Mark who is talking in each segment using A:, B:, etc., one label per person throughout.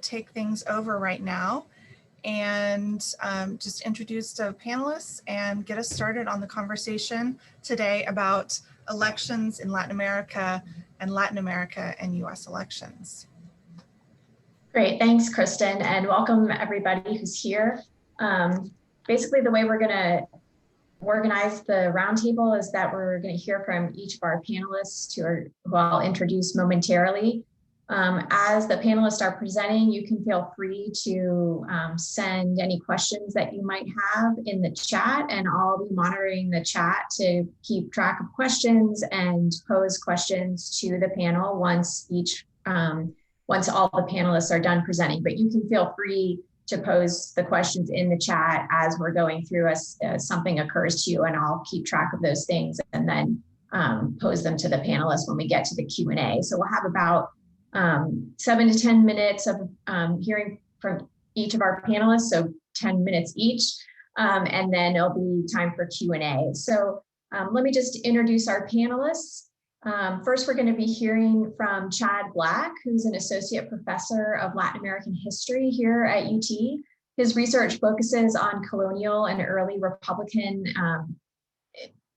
A: Take things over right now and just introduce the panelists and get us started on the conversation today about elections in Latin America and US elections.
B: Great, thanks, Kristen, and welcome everybody who's here. Basically, the way we're going to organize the roundtable is that we're going to hear from each of our panelists who I'll introduce momentarily. As the panelists are presenting, you can feel free to send any questions that you might have in the chat, and I'll be monitoring the chat to keep track of questions and pose questions to the panel once all the panelists are done presenting. But you can feel free to pose the questions in the chat as we're going through as something occurs to you, and I'll keep track of those things and then pose them to the panelists when we get to the Q&A. So we'll have about 7 to 10 minutes of hearing from each of our panelists, so 10 minutes each, and then there'll be time for Q&A. So let me just introduce our panelists. First, we're going to be hearing from Chad Black, who's an associate professor of Latin American history here at UT. His research focuses on colonial and early Republican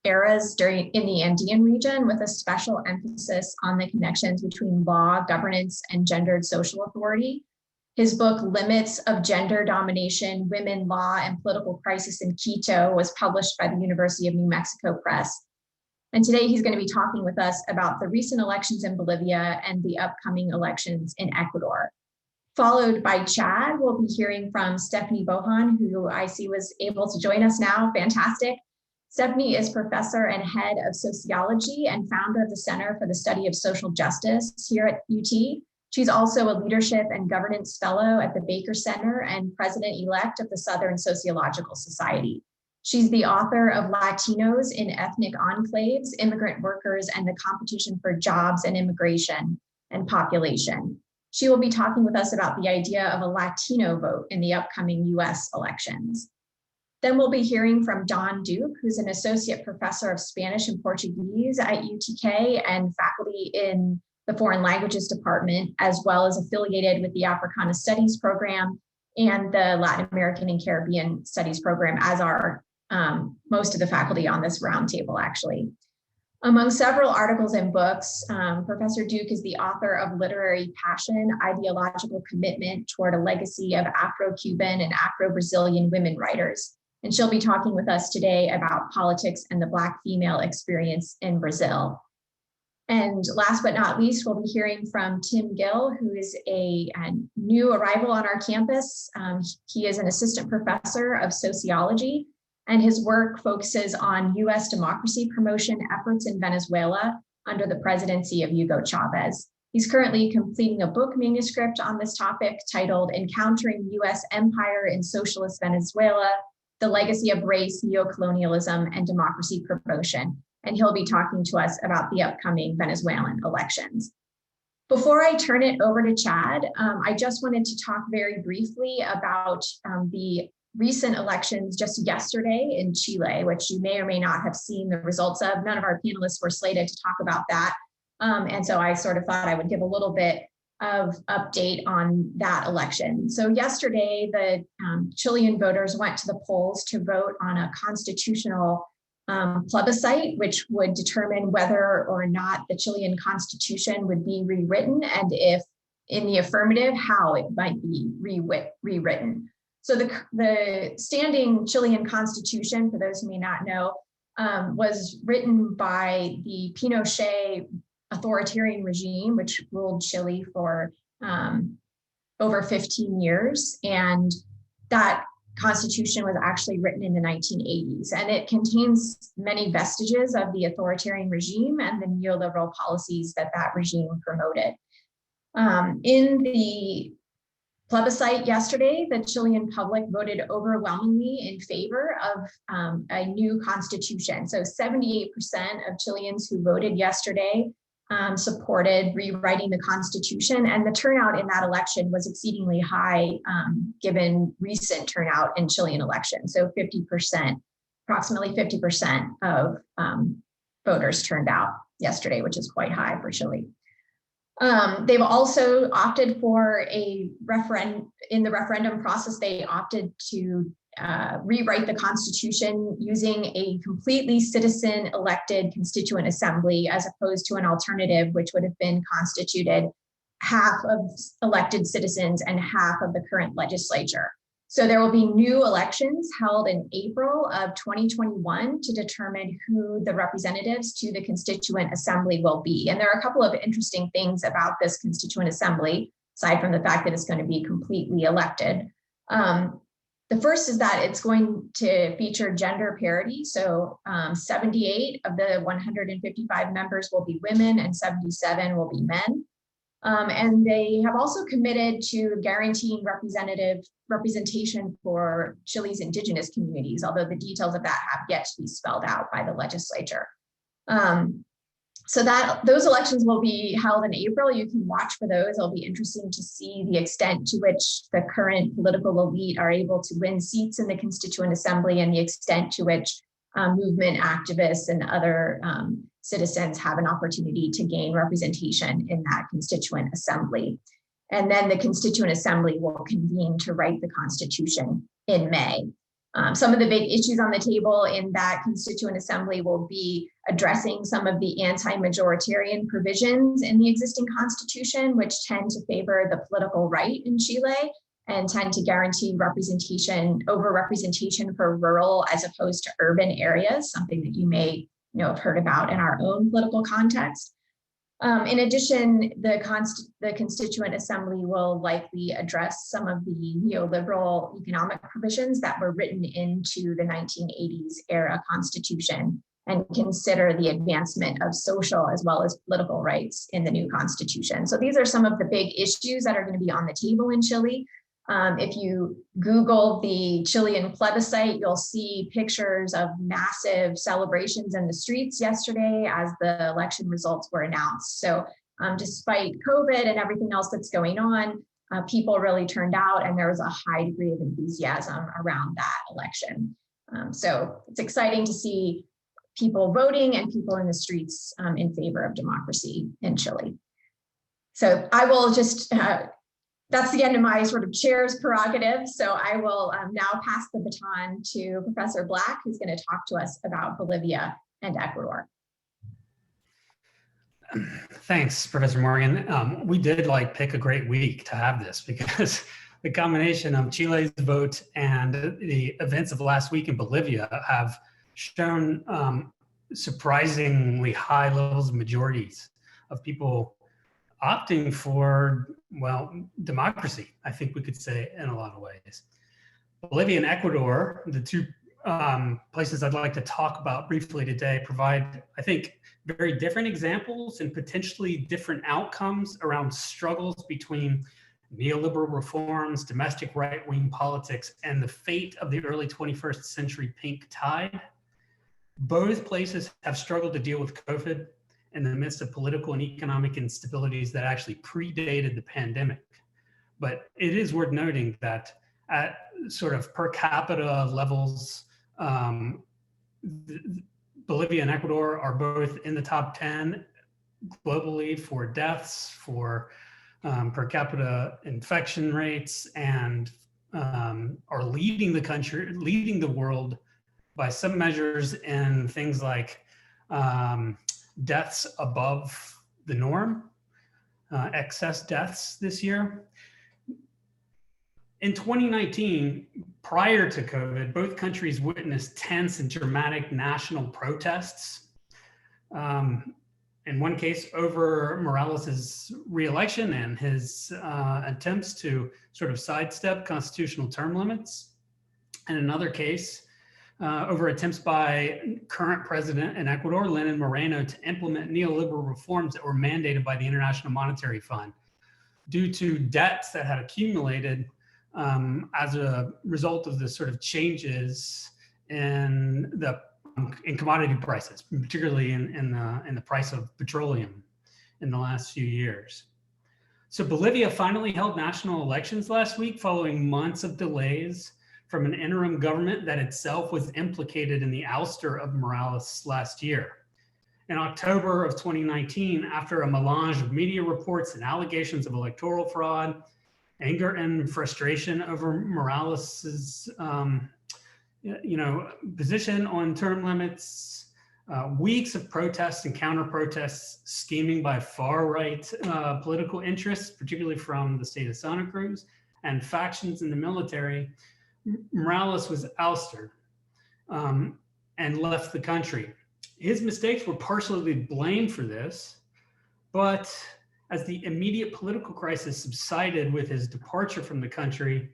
B: eras in the Andean region, with a special emphasis on the connections between law, governance, and gendered social authority. His book, Limits of Gender Domination, Women, Law, and Political Crisis in Quito, was published by the University of New Mexico Press. And today he's going to be talking with us about the recent elections in Bolivia and the upcoming elections in Ecuador. Followed by Chad, we'll be hearing from Stephanie Bohon, who I see was able to join us now. Fantastic. Stephanie is professor and head of sociology and founder of the Center for the Study of Social Justice here at UT. She's also a leadership and governance fellow at the Baker Center and president-elect of the Southern Sociological Society. She's the author of Latinos in Ethnic Enclaves, Immigrant Workers, and the Competition for Jobs and Immigration and Population. She will be talking with us about the idea of a Latino vote in the upcoming US elections. Then we'll be hearing from Don Duke, who's an associate professor of Spanish and Portuguese at UTK and faculty in the Foreign Languages Department, as well as affiliated with the Africana Studies program and the Latin American and Caribbean Studies program, as are most of the faculty on this roundtable, actually. Among several articles and books, Professor Duke is the author of Literary Passion, Ideological Commitment Toward a Legacy of Afro-Cuban and Afro-Brazilian Women Writers. And she'll be talking with us today about politics and the Black female experience in Brazil. And last but not least, we'll be hearing from Tim Gill, who is a new arrival on our campus. He is an assistant professor of sociology, and his work focuses on US democracy promotion efforts in Venezuela under the presidency of Hugo Chavez. He's currently completing a book manuscript on this topic titled Encountering US Empire in Socialist Venezuela, the Legacy of Race, Neocolonialism, and Democracy Promotion. And he'll be talking to us about the upcoming Venezuelan elections. Before I turn it over to Chad, I just wanted to talk very briefly about the recent elections just yesterday in Chile, which you may or may not have seen the results of. None of our panelists were slated to talk about that. And so I sort of thought I would give a little bit of update on that election. So yesterday, the Chilean voters went to the polls to vote on a constitutional plebiscite, which would determine whether or not the Chilean constitution would be rewritten, and if in the affirmative, how it might be rewritten. So the standing Chilean constitution, for those who may not know, was written by the Pinochet authoritarian regime, which ruled Chile for over 15 years. And that constitution was actually written in the 1980s, and it contains many vestiges of the authoritarian regime and the neoliberal policies that that regime promoted. In the plebiscite yesterday, the Chilean public voted overwhelmingly in favor of a new constitution. So 78% of Chileans who voted yesterday supported rewriting the Constitution, and the turnout in that election was exceedingly high given recent turnout in Chilean elections. So 50%, approximately 50% of voters turned out yesterday, which is quite high for Chile. They've also opted for a referendum. In the referendum process, they opted to rewrite the Constitution using a completely citizen elected constituent assembly, as opposed to an alternative, which would have been constituted half of elected citizens and half of the current legislature. So there will be new elections held in April of 2021 to determine who the representatives to the Constituent Assembly will be. And there are a couple of interesting things about this Constituent Assembly, aside from the fact that it's going to be completely elected. The first is that it's going to feature gender parity. So 78 of the 155 members will be women and 77 will be men. And they have also committed to guaranteeing representation for Chile's indigenous communities, although the details of that have yet to be spelled out by the legislature. So that those elections will be held in April. You can watch for those. It'll be interesting to see the extent to which the current political elite are able to win seats in the Constituent Assembly, and the extent to which movement activists and other citizens have an opportunity to gain representation in that Constituent Assembly. And then the Constituent Assembly will convene to write the Constitution in May. Some of the big issues on the table in that Constituent Assembly will be addressing some of the anti-majoritarian provisions in the existing Constitution, which tend to favor the political right in Chile and tend to guarantee over-representation for rural as opposed to urban areas, something that you may have heard about in our own political context. In addition, the Constituent Assembly will likely address some of the neoliberal economic provisions that were written into the 1980s era Constitution and consider the advancement of social as well as political rights in the new Constitution. So these are some of the big issues that are going to be on the table in Chile. If you Google the Chilean plebiscite, you'll see pictures of massive celebrations in the streets yesterday as the election results were announced. So despite COVID and everything else that's going on, people really turned out, and there was a high degree of enthusiasm around that election. So it's exciting to see people voting and people in the streets in favor of democracy in Chile. So I will just that's the end of my sort of chair's prerogative. So I will now pass the baton to Professor Black, who's going to talk to us about Bolivia and Ecuador.
C: Thanks, Professor Morgan. We did pick a great week to have this, because the combination of Chile's vote and the events of last week in Bolivia have shown surprisingly high levels of majorities of people opting for, well, democracy, I think we could say, in a lot of ways. Bolivia and Ecuador, the two places I'd like to talk about briefly today, provide, I think, very different examples and potentially different outcomes around struggles between neoliberal reforms, domestic right-wing politics, and the fate of the early 21st century pink tide. Both places have struggled to deal with COVID in the midst of political and economic instabilities that actually predated the pandemic. But it is worth noting that at sort of per capita levels, Bolivia and Ecuador are both in the top 10 globally for deaths, for per capita infection rates, and are leading the world by some measures in things like deaths above the norm, excess deaths this year. In 2019, prior to COVID, both countries witnessed tense and dramatic national protests. In one case, over Morales' re-election and his attempts to sort of sidestep constitutional term limits. In another case, over attempts by current president in Ecuador, Lenin Moreno, to implement neoliberal reforms that were mandated by the International Monetary Fund due to debts that had accumulated as a result of the sort of changes in commodity prices, particularly in the price of petroleum in the last few years. So Bolivia finally held national elections last week following months of delays from an interim government that itself was implicated in the ouster of Morales last year. in October of 2019, after a melange of media reports and allegations of electoral fraud, anger and frustration over Morales's position on term limits, weeks of protests and counter-protests, scheming by far-right political interests, particularly from the state of Santa Cruz, and factions in the military, Morales was ousted and left the country. His mistakes were partially blamed for this, but as the immediate political crisis subsided with his departure from the country,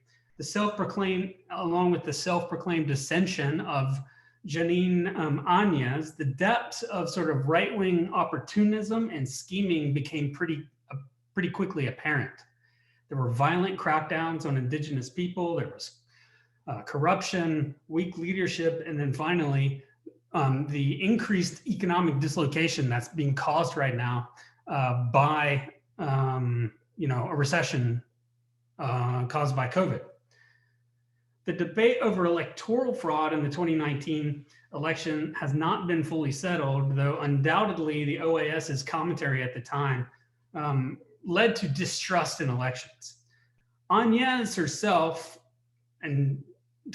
C: along with the self-proclaimed ascension of Janine Áñez, the depths of sort of right-wing opportunism and scheming became pretty quickly apparent. There were violent crackdowns on indigenous people, there was corruption, weak leadership, and then finally, the increased economic dislocation that's being caused right now by a recession caused by COVID. The debate over electoral fraud in the 2019 election has not been fully settled, though undoubtedly the OAS's commentary at the time led to distrust in elections. Áñez herself, and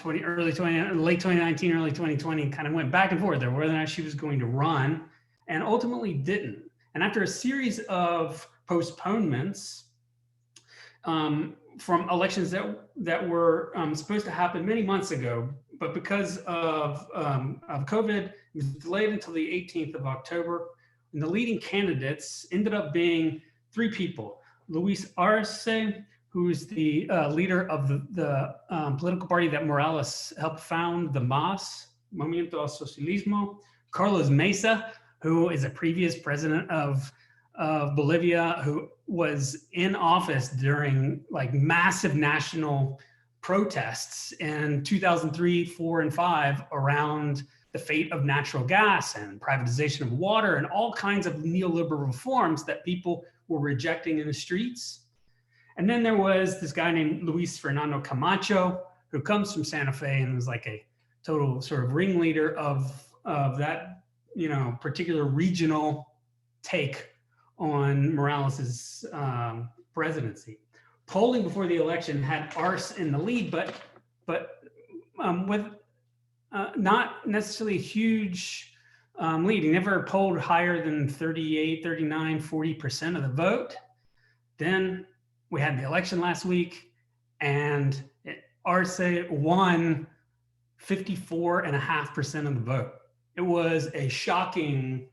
C: late 2019, early 2020, kind of went back and forth there whether or not she was going to run, and ultimately didn't. And after a series of postponements from elections that were supposed to happen many months ago, but because of COVID, it was delayed until the 18th of October. And the leading candidates ended up being three people: Luis Arce, who's the leader of the political party that Morales helped found, the MAS, Movimiento Socialismo; Carlos Mesa, who is a previous president of Bolivia, who was in office during like massive national protests in 2003, 4, and 5 around the fate of natural gas and privatization of water and all kinds of neoliberal reforms that people were rejecting in the streets. And then there was this guy named Luis Fernando Camacho, who comes from Santa Fe and was like a total sort of ringleader of that, particular regional take on Morales's presidency. Polling before the election had Arce in the lead, but with not necessarily a huge lead. He never polled higher than 38, 39, 40% of the vote. Then we had the election last week, and Arce won 54.5% of the vote. It was a shocking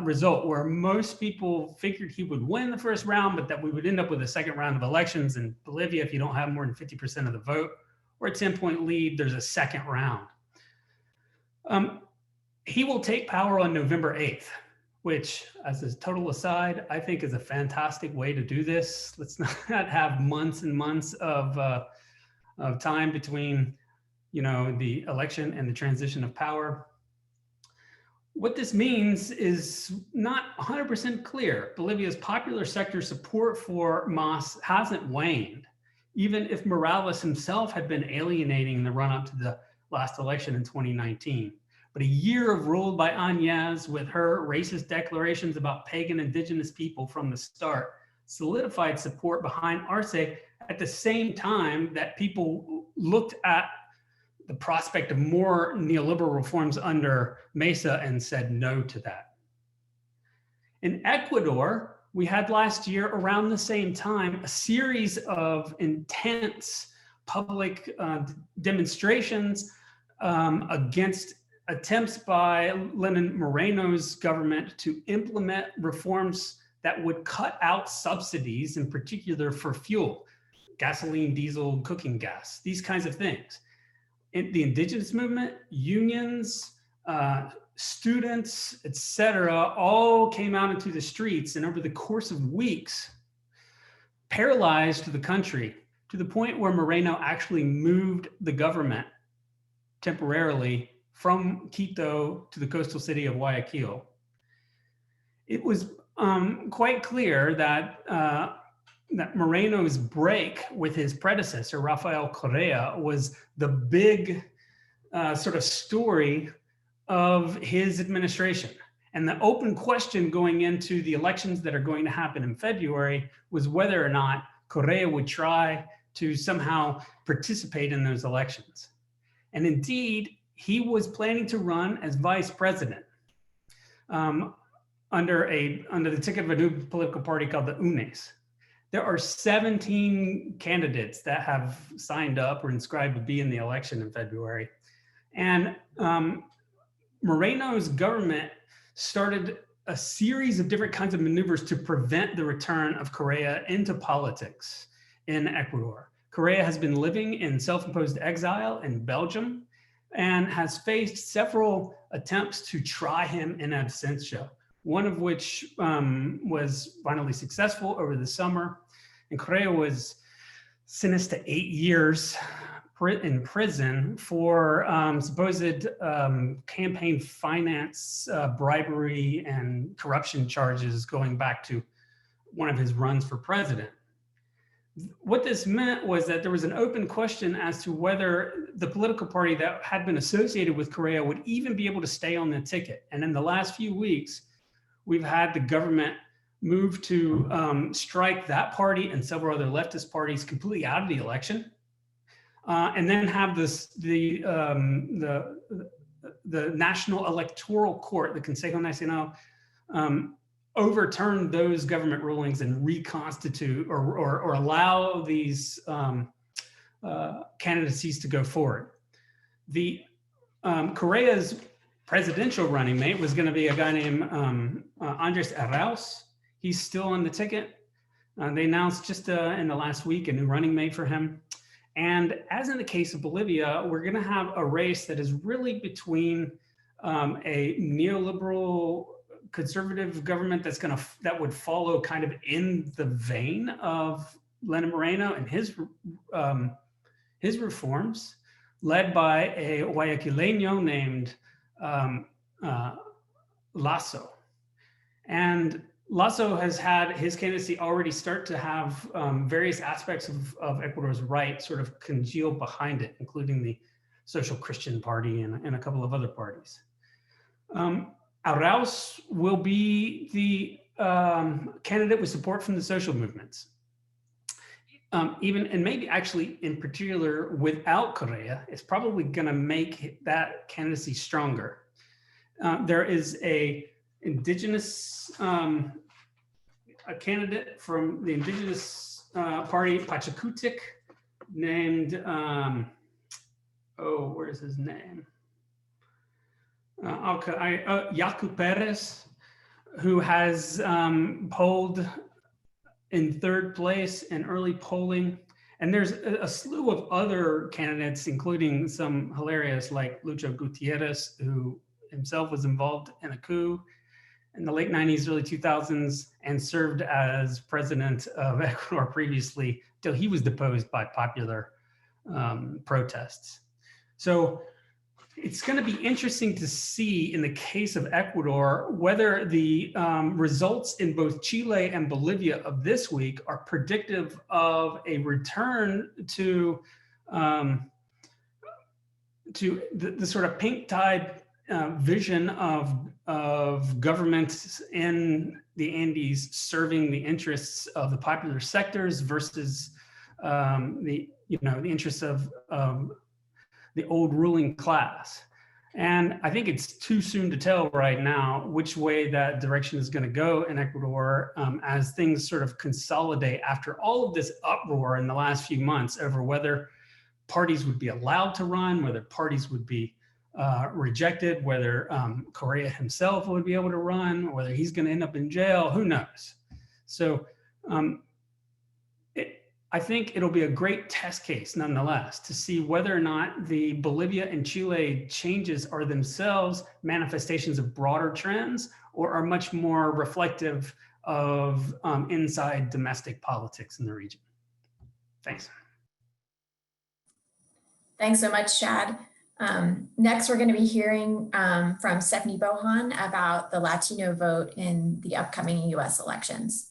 C: result where most people figured he would win the first round, but that we would end up with a second round of elections in Bolivia. If you don't have more than 50% of the vote or a 10-point lead, there's a second round. He will take power on November 8th, which, as a total aside, I think is a fantastic way to do this. Let's not have months and months of time between, the election and the transition of power. What this means is not 100% clear. Bolivia's popular sector support for MAS hasn't waned, even if Morales himself had been alienating in the run-up to the last election in 2019. But a year of rule by Áñez, with her racist declarations about pagan indigenous people from the start, solidified support behind Arce at the same time that people looked at the prospect of more neoliberal reforms under Mesa and said no to that. In Ecuador, we had last year, around the same time, a series of intense public demonstrations against attempts by Lenin Moreno's government to implement reforms that would cut out subsidies, in particular for fuel, gasoline, diesel, cooking gas, these kinds of things. The indigenous movement, unions, students, etc., all came out into the streets, and over the course of weeks, paralyzed the country to the point where Moreno actually moved the government temporarily from Quito to the coastal city of Guayaquil. It was quite clear that that Moreno's break with his predecessor, Rafael Correa, was the big sort of story of his administration. And the open question going into the elections that are going to happen in February was whether or not Correa would try to somehow participate in those elections. And indeed, he was planning to run as vice president under the ticket of a new political party called the UNES. There are 17 candidates that have signed up or inscribed to be in the election in February. And Moreno's government started a series of different kinds of maneuvers to prevent the return of Correa into politics in Ecuador. Correa has been living in self-imposed exile in Belgium and has faced several attempts to try him in absentia, one of which was finally successful over the summer. And Correa was sentenced to 8 years in prison for supposed campaign finance, bribery, and corruption charges going back to one of his runs for president. What this meant was that there was an open question as to whether the political party that had been associated with Correa would even be able to stay on the ticket. And in the last few weeks, we've had the government move to strike that party and several other leftist parties completely out of the election. And then have the National Electoral Court, the Consejo Nacional, overturn those government rulings and reconstitute or allow these candidacies to go forward. The Correa's presidential running mate was going to be a guy named Andres Arauz. He's still on the ticket. They announced just in the last week a new running mate for him. And as in the case of Bolivia, we're going to have a race that is really between a neoliberal conservative government that would follow kind of in the vein of Lenin Moreno and his reforms, led by a Guayaquileño named Lasso. And Lasso has had his candidacy already start to have various aspects of Ecuador's right sort of congeal behind it, including the Social Christian Party and a couple of other parties. Arauz will be the candidate with support from the social movements. Even, and maybe actually in particular without Correa, it's probably gonna make that candidacy stronger. There is a indigenous, a candidate from the indigenous party, Pachakutik, named, where's his name? Yaku Perez, who has polled in 3rd place in early polling. And there's a slew of other candidates, including some hilarious like Lucho Gutierrez, who himself was involved in a coup in the late 90s, early 2000s, and served as president of Ecuador previously, till he was deposed by popular protests. So it's going to be interesting to see in the case of Ecuador whether the results in both Chile and Bolivia of this week are predictive of a return to the sort of pink-tide vision of government in the Andes serving the interests of the popular sectors versus the interests of the old ruling class. And I think it's too soon to tell right now which way that direction is going to go in Ecuador as things sort of consolidate after all of this uproar in the last few months over whether parties would be allowed to run, whether parties would be rejected, whether Correa himself would be able to run, whether he's going to end up in jail, who knows? So I think it'll be a great test case nonetheless to see whether or not the Bolivia and Chile changes are themselves manifestations of broader trends or are much more reflective of inside domestic politics in the region. Thanks.
B: Thanks so much, Chad. Next, we're going to be hearing from Stephanie Bohon about the Latino vote in the upcoming US elections.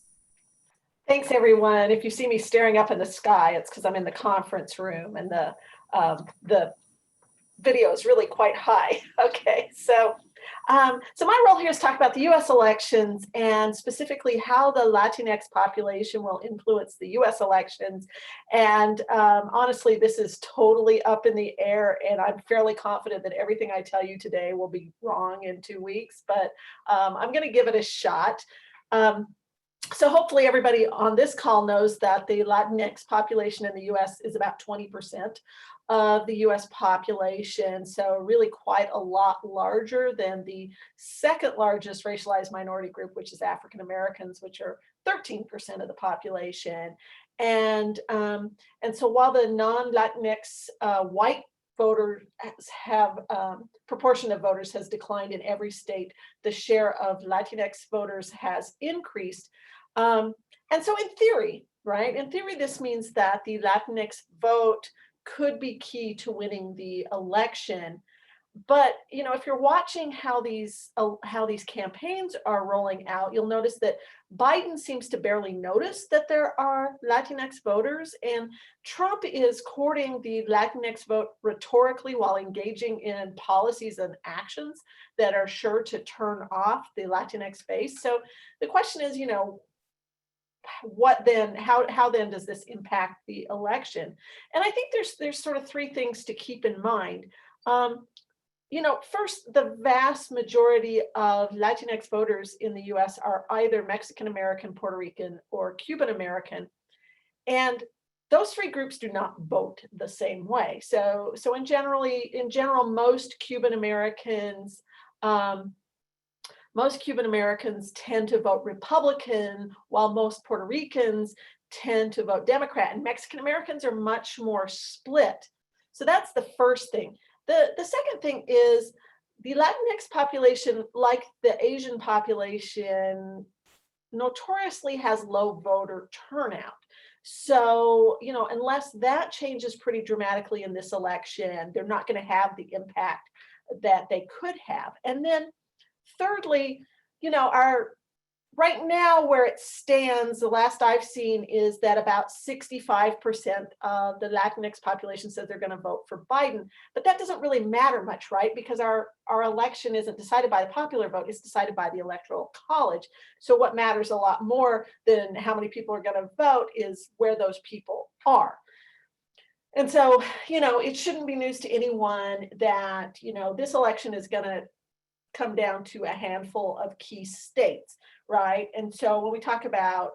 D: Thanks, everyone. If you see me staring up in the sky, it's because I'm in the conference room and the video is really quite high. Okay, so So my role here is to talk about the US elections and specifically how the Latinx population will influence the US elections. And honestly, this is totally up in the air, and I'm fairly confident that everything I tell you today will be wrong in 2 weeks, but I'm going to give it a shot. So hopefully everybody on this call knows that the Latinx population in the US is about 20% of the US population. So really quite a lot larger than the second largest racialized minority group, which is African Americans, which are 13% of the population. And so while the non-Latinx white voters have proportion of voters has declined in every state, the share of Latinx voters has increased. And so in theory, right, in theory, this means that the Latinx vote could be key to winning the election. But if you're watching how these campaigns are rolling out, you'll notice that Biden seems to barely notice that there are Latinx voters, and Trump is courting the Latinx vote rhetorically while engaging in policies and actions that are sure to turn off the Latinx base. So the question is, what then? How then does this impact the election? And I think there's sort of three things to keep in mind. First, the vast majority of Latinx voters in the US are either Mexican American, Puerto Rican, or Cuban American. And those three groups do not vote the same way. So in general, most Cuban Americans tend to vote Republican, while most Puerto Ricans tend to vote Democrat, and Mexican Americans are much more split. So that's the first thing. The second thing is the Latinx population, like the Asian population, notoriously has low voter turnout. So, unless that changes pretty dramatically in this election, they're not going to have the impact that they could have. And then thirdly, right now where it stands, the last I've seen is that about 65% of the Latinx population says they're going to vote for Biden. But that doesn't really matter much, right? Because our election isn't decided by the popular vote, it's decided by the Electoral College. So what matters a lot more than how many people are going to vote is where those people are. And so, it shouldn't be news to anyone that, this election is going to come down to a handful of key states, right? And so when we talk about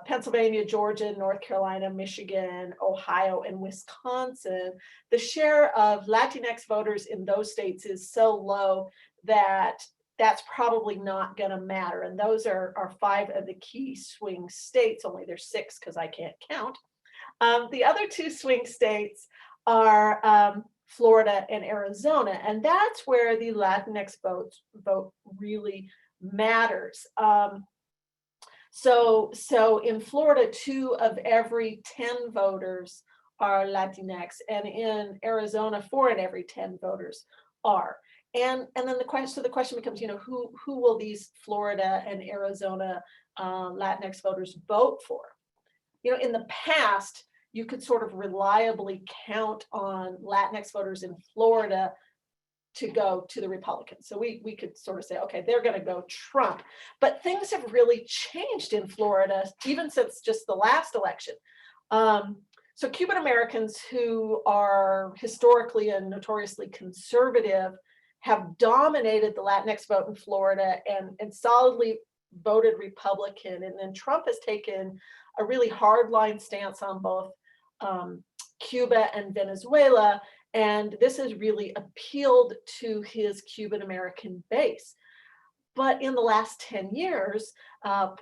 D: Pennsylvania, Georgia, North Carolina, Michigan, Ohio, and Wisconsin, the share of Latinx voters in those states is so low that that's probably not going to matter. And those are 5 of the key swing states. Only there's 6 because I can't count. The other 2 swing states are Florida and Arizona, and that's where the Latinx vote really matters. So in Florida, 2 of every 10 voters are Latinx, and in Arizona, 4 in every 10 voters are. And then the question becomes, who will these Florida and Arizona Latinx voters vote for? In the past, you could sort of reliably count on Latinx voters in Florida to go to the Republicans. So we could sort of say, okay, they're going to go Trump. But things have really changed in Florida, even since just the last election. So Cuban Americans, who are historically and notoriously conservative, have dominated the Latinx vote in Florida and solidly voted Republican. And then Trump has taken a really hardline stance on both Cuba and Venezuela, and this has really appealed to his Cuban American base. But in the last 10 years, the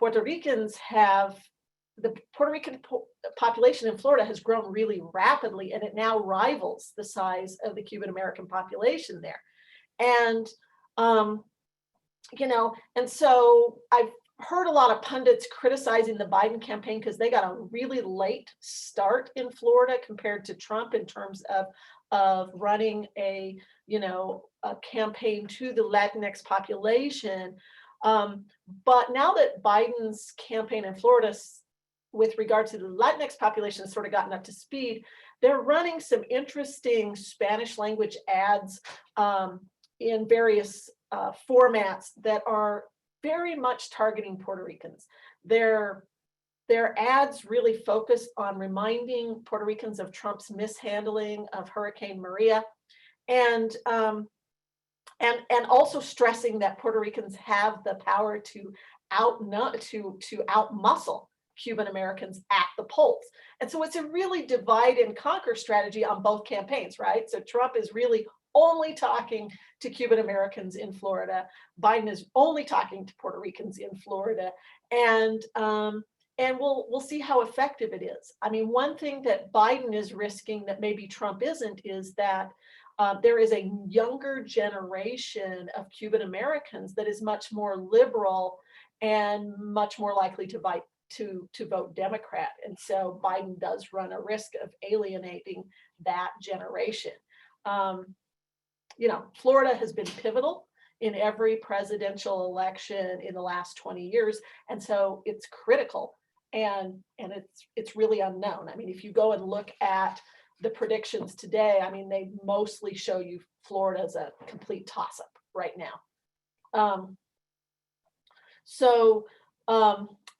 D: Puerto Rican population in Florida has grown really rapidly, and it now rivals the size of the Cuban American population there. And and so I've heard a lot of pundits criticizing the Biden campaign because they got a really late start in Florida compared to Trump in terms of running a campaign to the Latinx population. But now that Biden's campaign in Florida with regard to the Latinx population has sort of gotten up to speed, they're running some interesting Spanish language ads in various formats that are very much targeting Puerto Ricans. Their ads really focus on reminding Puerto Ricans of Trump's mishandling of Hurricane Maria, and also stressing that Puerto Ricans have the power to outmuscle Cuban Americans at the polls. And so it's a really divide and conquer strategy on both campaigns, right? So Trump is really only talking to Cuban Americans in Florida. Biden is only talking to Puerto Ricans in Florida. And we'll see how effective it is. I mean, one thing that Biden is risking that maybe Trump isn't is that there is a younger generation of Cuban Americans that is much more liberal and much more likely to vote Democrat. And so Biden does run a risk of alienating that generation. Florida has been pivotal in every presidential election in the last 20 years. And so it's critical and it's really unknown. I mean, if you go and look at the predictions today, I mean, they mostly show you Florida as a complete toss-up right now.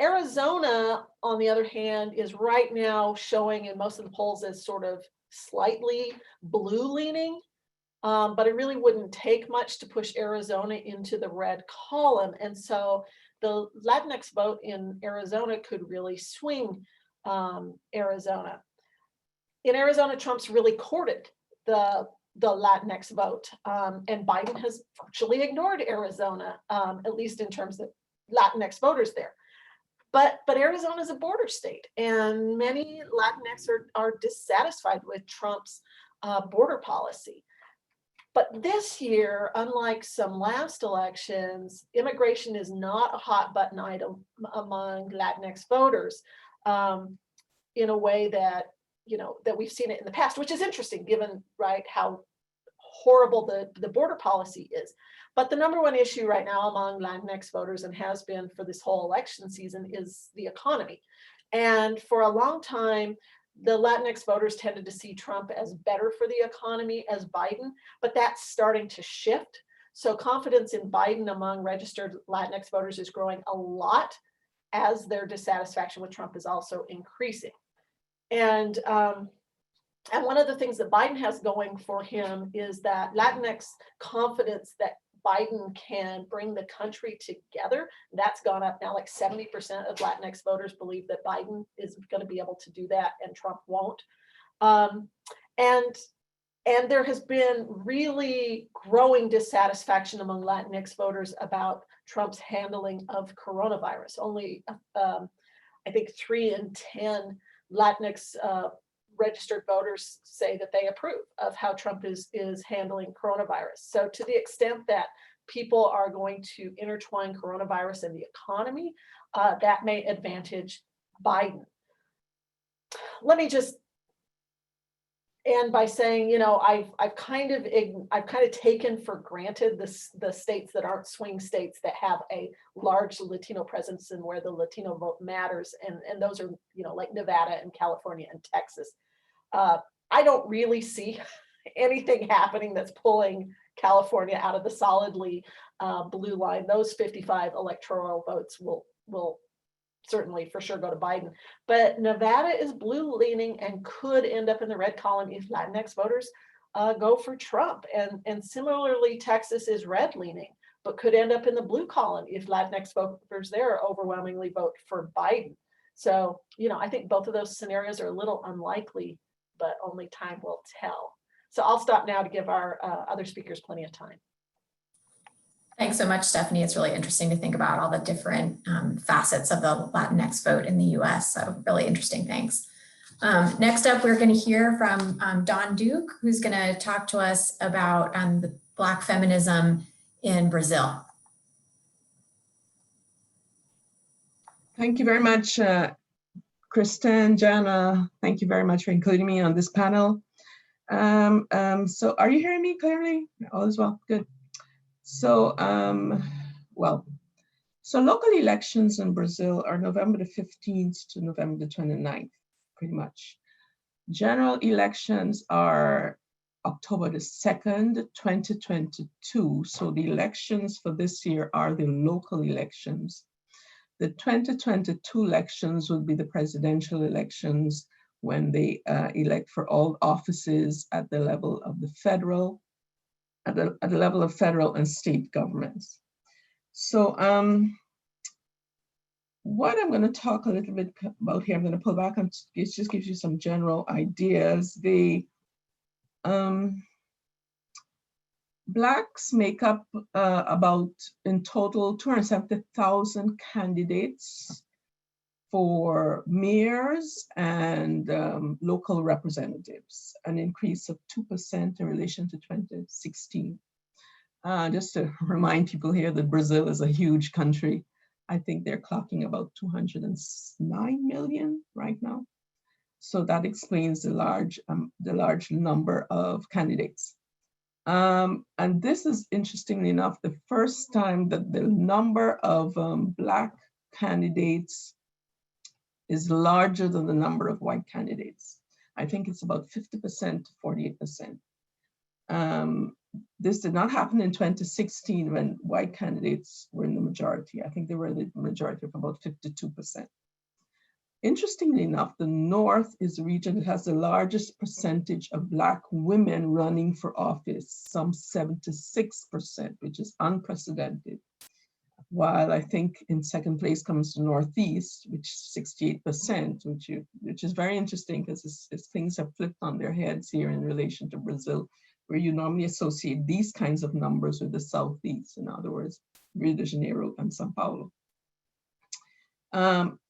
D: Arizona, on the other hand, is right now showing in most of the polls as sort of slightly blue leaning, but it really wouldn't take much to push Arizona into the red column. And so the Latinx vote in Arizona could really swing Arizona. In Arizona, Trump's really courted the Latinx vote, and Biden has virtually ignored Arizona, at least in terms of Latinx voters there. But Arizona is a border state, and many Latinx are dissatisfied with Trump's border policy. But this year, unlike some last elections, immigration is not a hot button item among Latinx voters in a way that we've seen it in the past, which is interesting given, right, how horrible the border policy is. But the number one issue right now among Latinx voters, and has been for this whole election season, is the economy. And for a long time, the Latinx voters tended to see Trump as better for the economy as Biden, but that's starting to shift. So confidence in Biden among registered Latinx voters is growing a lot as their dissatisfaction with Trump is also increasing. And one of the things that Biden has going for him is that Latinx confidence that Biden can bring the country together. That's gone up now. Like 70% of Latinx voters believe that Biden is going to be able to do that and Trump won't. And there has been really growing dissatisfaction among Latinx voters about Trump's handling of coronavirus. Only, I think 3 in 10 Latinx registered voters say that they approve of how Trump is handling coronavirus. So to the extent that people are going to intertwine coronavirus and the economy, that may advantage Biden. Let me just end by saying, I've kind of taken for granted the states that aren't swing states that have a large Latino presence and where the Latino vote matters, and those are like Nevada and California and Texas. I don't really see anything happening that's pulling California out of the solidly blue line. Those 55 electoral votes will certainly for sure go to Biden. But Nevada is blue leaning and could end up in the red column if Latinx voters go for Trump. And similarly, Texas is red leaning, but could end up in the blue column if Latinx voters there overwhelmingly vote for Biden. So, I think both of those scenarios are a little unlikely, but only time will tell. So I'll stop now to give our other speakers plenty of time.
B: Thanks so much, Stephanie. It's really interesting to think about all the different facets of the Latinx vote in the US. So really interesting, thanks. Next up, we're going to hear from Dawn Duke, who's going to talk to us about the Black feminism in Brazil.
E: Thank you very much, Kristen, Jana. Thank you very much for including me on this panel. So are you hearing me clearly? All is well, good. So, so local elections in Brazil are November the 15th to November the 29th, pretty much. General elections are October the 2nd, 2022. So the elections for this year are the local elections. The 2022 elections will be the presidential elections when they elect for all offices at the level of the federal, at the level of federal and state governments. So what I'm going to talk a little bit about here, I'm going to pull back on, it just gives you some general ideas. Blacks make up about, in total, 270,000 candidates for mayors and local representatives, an increase of 2% in relation to 2016. Just to remind people here that Brazil is a huge country. I think they're clocking about 209 million right now. So that explains the large number of candidates. And this is, interestingly enough, the first time that the number of Black candidates is larger than the number of white candidates. I think it's about 50% to 48%. This did not happen in 2016 when white candidates were in the majority. I think they were in the majority of about 52%. Interestingly enough, the North is the region that has the largest percentage of Black women running for office, some 76%, which is unprecedented. While I think in second place comes the Northeast, which is 68%, which is very interesting because things have flipped on their heads here in relation to Brazil, where you normally associate these kinds of numbers with the Southeast, in other words, Rio de Janeiro and Sao Paulo.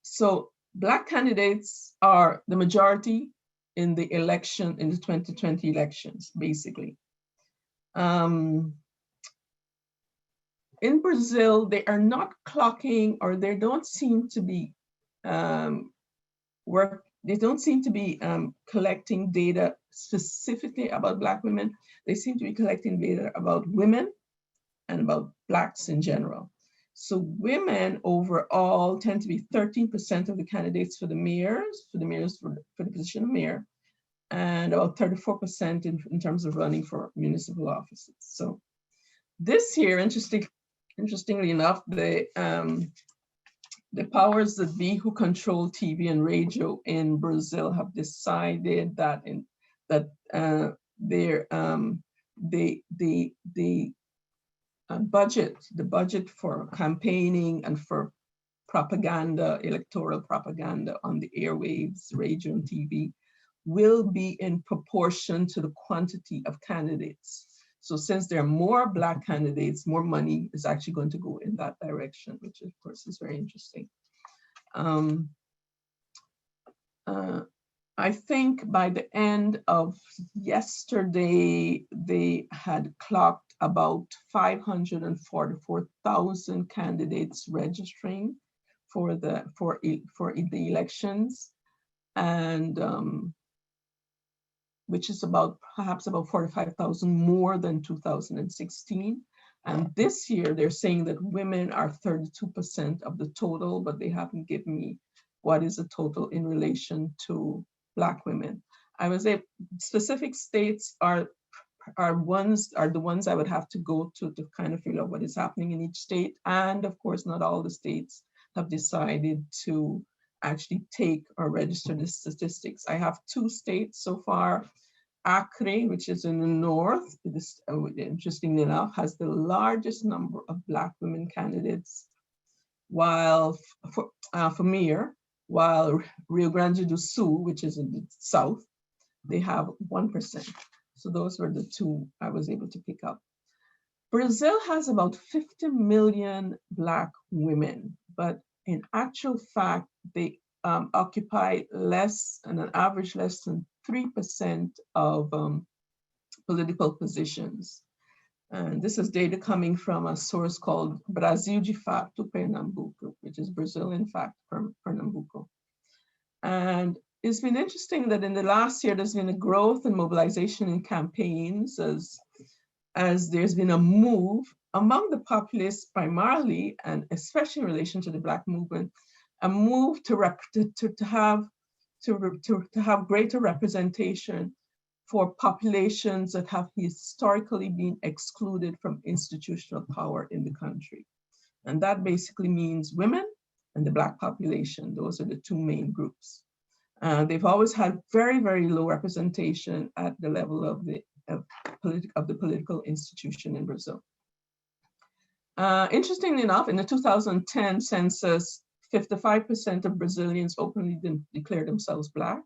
E: So Black candidates are the majority in the election, in the 2020 elections, basically. In Brazil, they are not clocking, or they don't seem to be collecting data specifically about Black women. They seem to be collecting data about women and about Blacks in general. So women overall tend to be 13% of the candidates for the mayors, for the position of mayor, and about 34% in terms of running for municipal offices. So this year, interestingly enough, the powers that be who control TV and radio in Brazil have decided that the budget for campaigning and for propaganda, electoral propaganda on the airwaves, radio and TV, will be in proportion to the quantity of candidates. So since there are more Black candidates, more money is actually going to go in that direction, which of course is very interesting. I think by the end of yesterday, they had clocked about 544,000 candidates registering for the elections, and which is perhaps about 45,000 more than 2016. And this year, they're saying that women are 32% of the total, but they haven't given me what is the total in relation to Black women. I would say specific states are the ones I would have to go to kind of figure out what is happening in each state. And of course, not all the states have decided to actually take or register the statistics. I have 2 states so far. Acre, which is in the north, interestingly enough, has the largest number of Black women candidates, while for mayor, while Rio Grande do Sul, which is in the south, they have 1%. So those were the 2 I was able to pick up. Brazil has about 50 million Black women, but in actual fact, they occupy less, on an average, less than 3% of political positions. And this is data coming from a source called Brasil de Fato Pernambuco, which is Brazil in fact Pernambuco. And it's been interesting that in the last year, there's been a growth in mobilization in campaigns as there's been a move among the populace primarily, and especially in relation to the Black movement, a move to have greater representation for populations that have historically been excluded from institutional power in the country. And that basically means women and the Black population. Those are the two main groups. They've always had very, very low representation at the level of the political institution in Brazil. Interestingly enough, in the 2010 census, 55% of Brazilians openly declare themselves Black.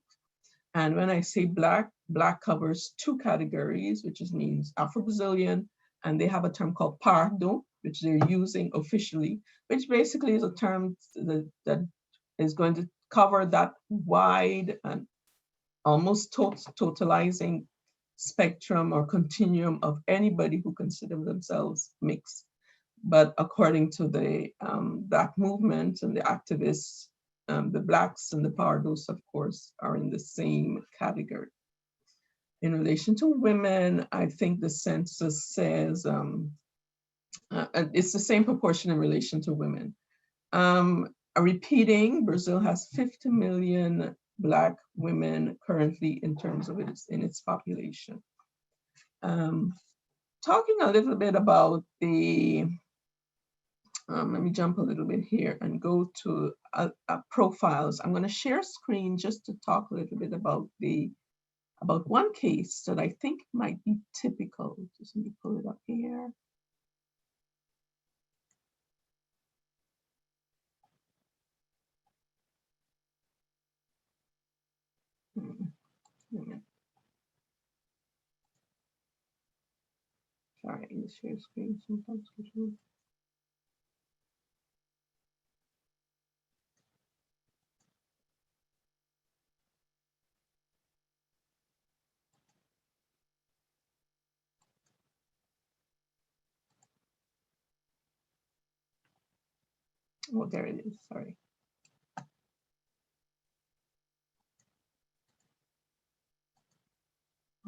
E: And when I say Black, Black covers two categories, which means Afro-Brazilian, and they have a term called Pardo, which they're using officially, which basically is a term that is going to cover that wide and almost totalizing spectrum or continuum of anybody who consider themselves mixed. But according to the Black movement and the activists, the Blacks and the Pardos, of course, are in the same category. In relation to women, I think the census says, it's the same proportion in relation to women. Repeating, Brazil has 50 million Black women currently in terms of its population. Talking a little bit about the, let me jump a little bit here and go to profiles. I'm going to share screen just to talk a little bit about one case that I think might be typical. Just let me pull it up here. Sorry, the share screen sometimes. Oh, there it is, sorry.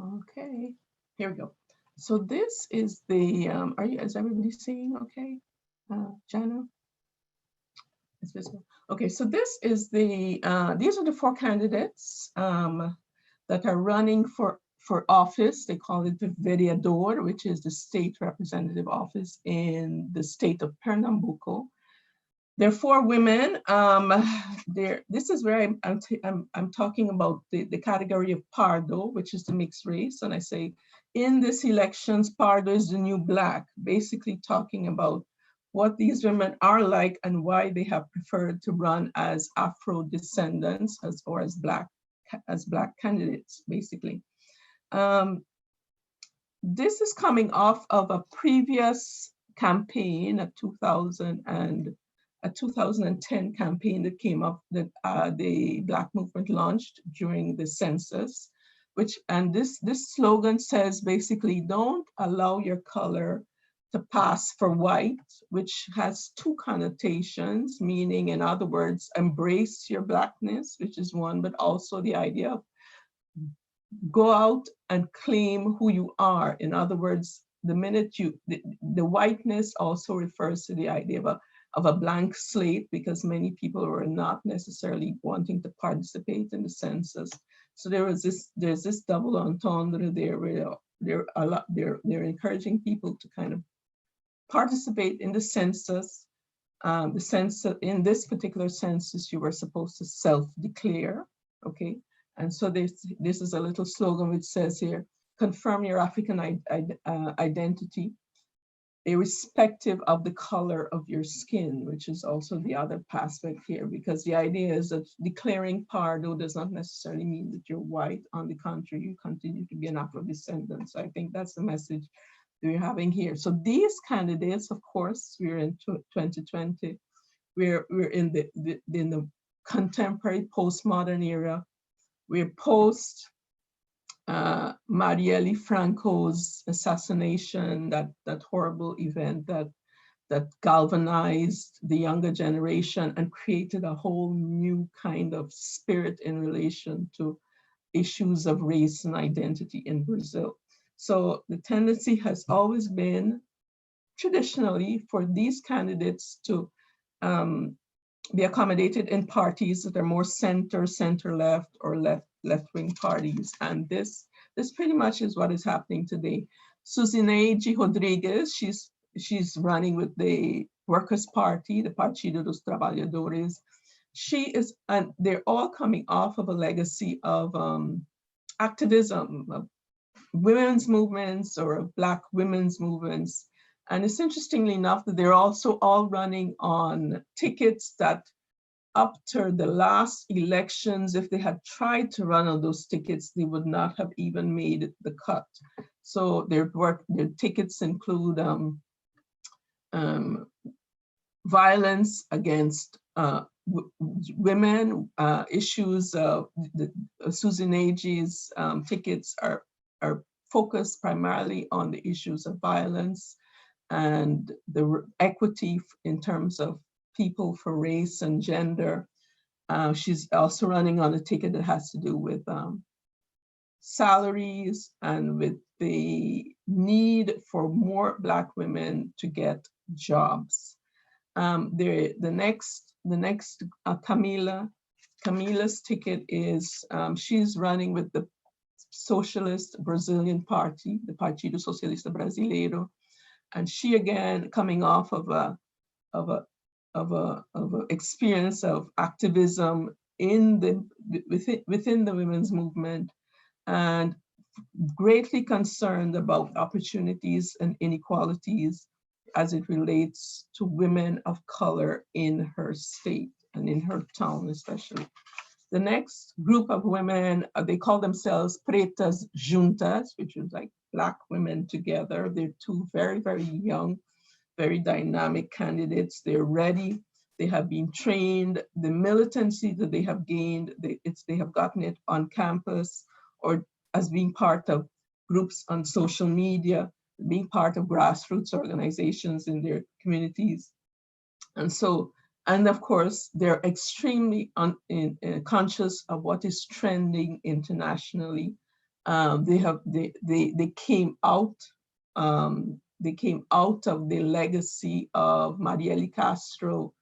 E: Okay, here we go. So this is the, is everybody seeing okay? Jana? It's visible. Okay, so this is the, these are the four candidates that are running for office. They call it the Vereador, which is the state representative office in the state of Pernambuco. There are four women. This is where I'm talking about the category of Pardo, which is the mixed race. And I say, in this elections, Pardo is the new Black, basically talking about what these women are like and why they have preferred to run as Afro descendants or as Black candidates, basically. This is coming off of a previous campaign, a 2010 campaign that came up that the Black movement launched during the census, and this slogan says basically, don't allow your color to pass for white, which has two connotations, meaning, in other words, embrace your Blackness, which is one, but also the idea of go out and claim who you are. In other words, the minute the whiteness also refers to the idea of a blank slate, because many people were not necessarily wanting to participate in the census. So there's this double entendre there where they're encouraging people to kind of participate in the census. In this particular census, you were supposed to self-declare, okay? And so this is a little slogan which says here, confirm your African identity, irrespective of the color of your skin, which is also the other aspect here, because the idea is that declaring Pardo does not necessarily mean that you're white. On the contrary, you continue to be an Afro-descendant. So I think that's the message we're having here. So these candidates, of course, we're in 2020, we're in the contemporary postmodern era. We're post Marielle Franco's assassination, that horrible event that galvanized the younger generation and created a whole new kind of spirit in relation to issues of race and identity in Brazil. So the tendency has always been, traditionally, for these candidates to be accommodated in parties that are more center-left, or left-wing parties. And this this pretty much is what is happening today. Suzineide Rodriguez, she's running with the Workers' Party, the Partido dos Trabalhadores. She is, and they're all coming off of a legacy of activism, of women's movements or Black women's movements. And it's interestingly enough that they're also all running on tickets that up to the last elections, if they had tried to run on those tickets, they would not have even made the cut. So their tickets include violence against women, issues. Suzineide's tickets are focused primarily on the issues of violence and the equity in terms of people for race and gender. She's also running on a ticket that has to do with salaries and with the need for more Black women to get jobs. The next Camila's ticket is, she's running with the Socialist Brazilian Party, the Partido Socialista Brasileiro, and she again coming off of a experience of activism within the women's movement, and greatly concerned about opportunities and inequalities as it relates to women of color in her state and in her town especially. The next group of women, they call themselves Pretas Juntas, which is like Black women together. They're two very, very young, very dynamic candidates. They're ready. They have been trained. The militancy that they have gained, they have gotten it on campus or as being part of groups on social media, being part of grassroots organizations in their communities. And so, and of course, they're extremely conscious of what is trending internationally. They came out of the legacy of Marielle Castro,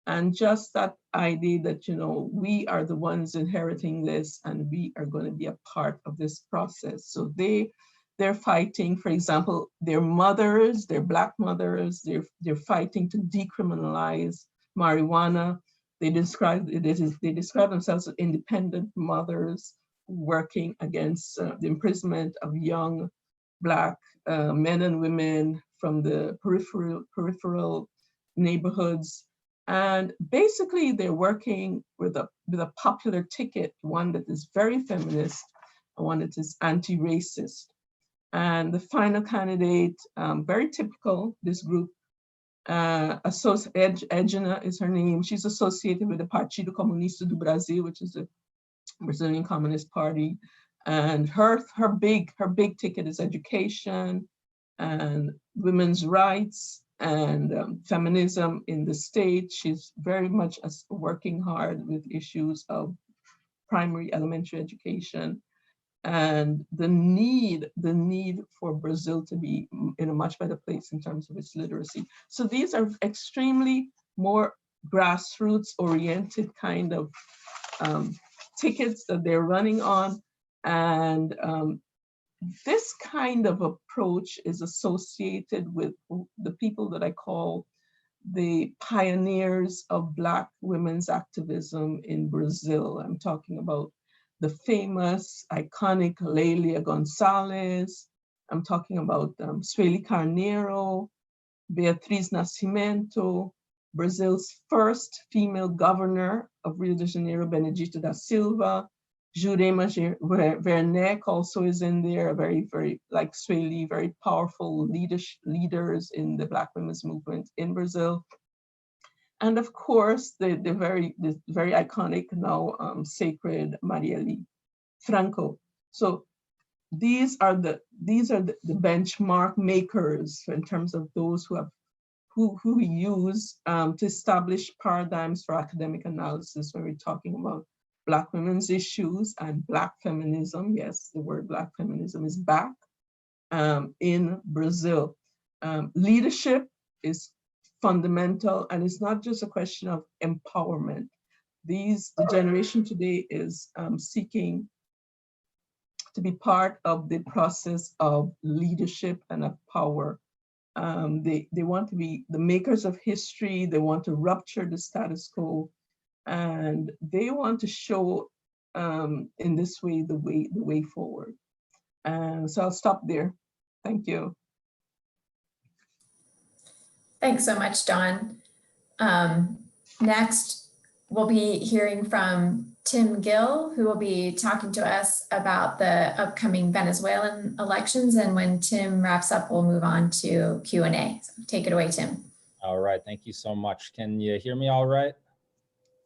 E: and just that idea that, you know, we are the ones inheriting this and we are going to be a part of this process. So they're fighting, for example, their mothers, their Black mothers, they're fighting to decriminalize marijuana. They describe themselves as independent mothers working against the imprisonment of young Black men and women from the peripheral neighborhoods. And basically they're working with a popular ticket, one that is very feminist, one that is anti-racist. And the final candidate, very typical, this group, Jana is her name. She's associated with the Partido Comunista do Brasil, which is the Brazilian Communist Party. And her big ticket is education and women's rights and feminism in the state. She's very much working hard with issues of primary elementary education and the need for Brazil to be in a much better place in terms of its literacy. So these are extremely more grassroots oriented kind of tickets that they're running on. And this kind of approach is associated with the people that I call the pioneers of Black women's activism in Brazil. I'm talking about the famous, iconic Lélia Gonçalves. I'm talking about Sueli Carneiro, Beatriz Nascimento, Brazil's first female governor of Rio de Janeiro, Benedita da Silva. Jurema Werneck also is in there, very, very, like Sueli, very powerful leaders in the Black women's movement in Brazil. And of course, the very iconic now sacred Marielle Franco. So these are the benchmark makers in terms of those who we use to establish paradigms for academic analysis when we're talking about Black women's issues and Black feminism. Yes, the word Black feminism is back in Brazil. Leadership is fundamental, and it's not just a question of empowerment. The generation today is seeking to be part of the process of leadership and of power. They want to be the makers of history. They want to rupture the status quo, and they want to show in this way the way forward. So I'll stop there. Thank you.
B: Thanks so much, Dawn. Next, we'll be hearing from Tim Gill, who will be talking to us about the upcoming Venezuelan elections. And when Tim wraps up, we'll move on to Q&A. So take it away, Tim.
F: All right, thank you so much. Can you hear me all right?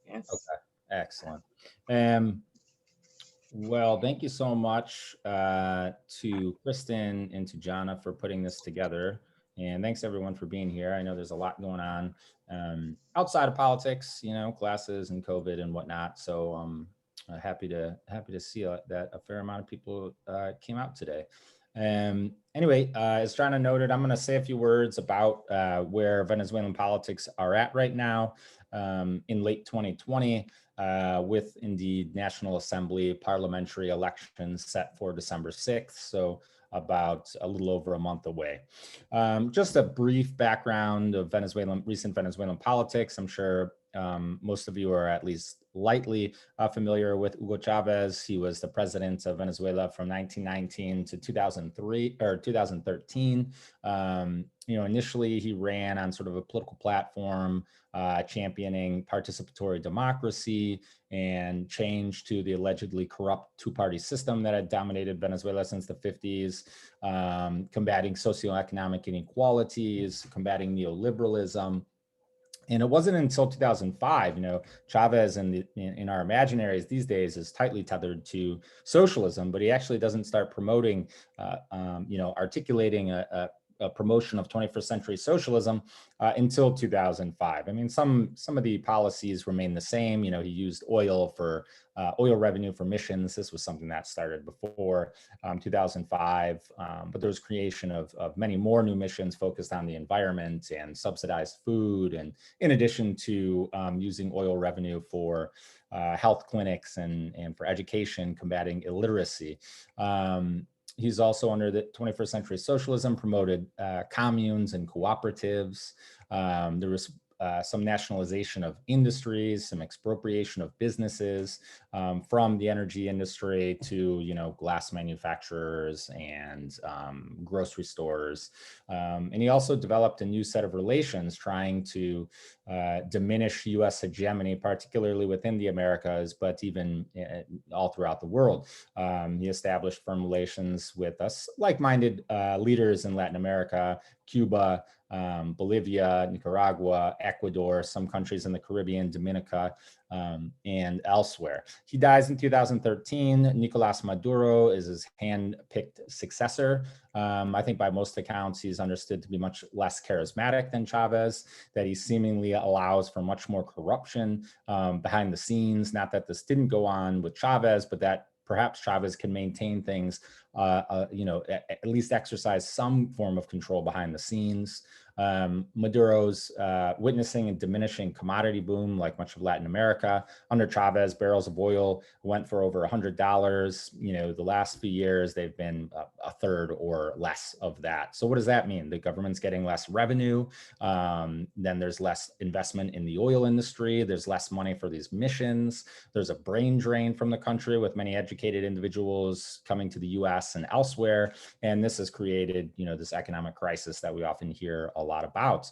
E: Yes.
F: Okay, excellent. Well, thank you so much to Kristen and to Jana for putting this together. And thanks everyone for being here. I know there's a lot going on outside of politics, you know, classes and COVID and whatnot. So I'm happy to see that a fair amount of people came out today. Anyway, as Jana noted, I'm going to say a few words about where Venezuelan politics are at right now in late 2020. With indeed National Assembly parliamentary elections set for December 6th. So about a little over a month away. Just a brief background of recent Venezuelan politics. I'm sure most of you are at least lightly familiar with Hugo Chavez. He was the president of Venezuela from 1919 to 2003 or 2013. You know, initially he ran on sort of a political platform championing participatory democracy and change to the allegedly corrupt two-party system that had dominated Venezuela since the 50s, combating socioeconomic inequalities, combating neoliberalism. And it wasn't until 2005, you know, Chavez in our imaginaries these days is tightly tethered to socialism, but he actually doesn't start promoting, you know, articulating a promotion of 21st century socialism until 2005. I mean, some of the policies remain the same. You know, he used oil for oil revenue for missions. This was something that started before 2005, but there was creation of many more new missions focused on the environment and subsidized food, and in addition to using oil revenue for health clinics and for education, combating illiteracy. He's also under the 21st century socialism promoted communes and cooperatives. There was some nationalization of industries, some expropriation of businesses from the energy industry to, you know, glass manufacturers and grocery stores. And he also developed a new set of relations trying to diminish US hegemony, particularly within the Americas, but even all throughout the world. He established firm relations with us like-minded leaders in Latin America, Cuba, Bolivia, Nicaragua, Ecuador, some countries in the Caribbean, Dominica, and elsewhere. He dies in 2013. Nicolas Maduro is his hand-picked successor. I think by most accounts, he's understood to be much less charismatic than Chavez, that he seemingly allows for much more corruption behind the scenes. Not that this didn't go on with Chavez, but that perhaps Chavez can maintain things, you know, at least exercise some form of control behind the scenes. Maduro's witnessing a diminishing commodity boom like much of Latin America. Under Chavez, barrels of oil went for over $100. You know, the last few years, they've been a third or less of that. So what does that mean? The government's getting less revenue. Then there's less investment in the oil industry. There's less money for these missions. There's a brain drain from the country with many educated individuals coming to the US and elsewhere. And this has created, you know, this economic crisis that we often hear a lot about.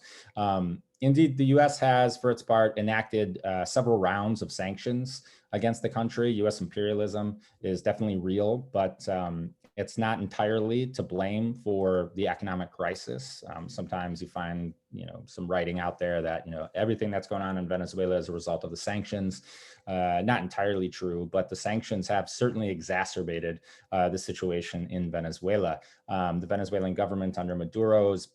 F: Indeed, the US has, for its part, enacted several rounds of sanctions against the country. US imperialism is definitely real, but it's not entirely to blame for the economic crisis. Sometimes you find, you know, some writing out there that, you know, everything that's going on in Venezuela is a result of the sanctions. Not entirely true, but the sanctions have certainly exacerbated the situation in Venezuela. The Venezuelan government under Maduro is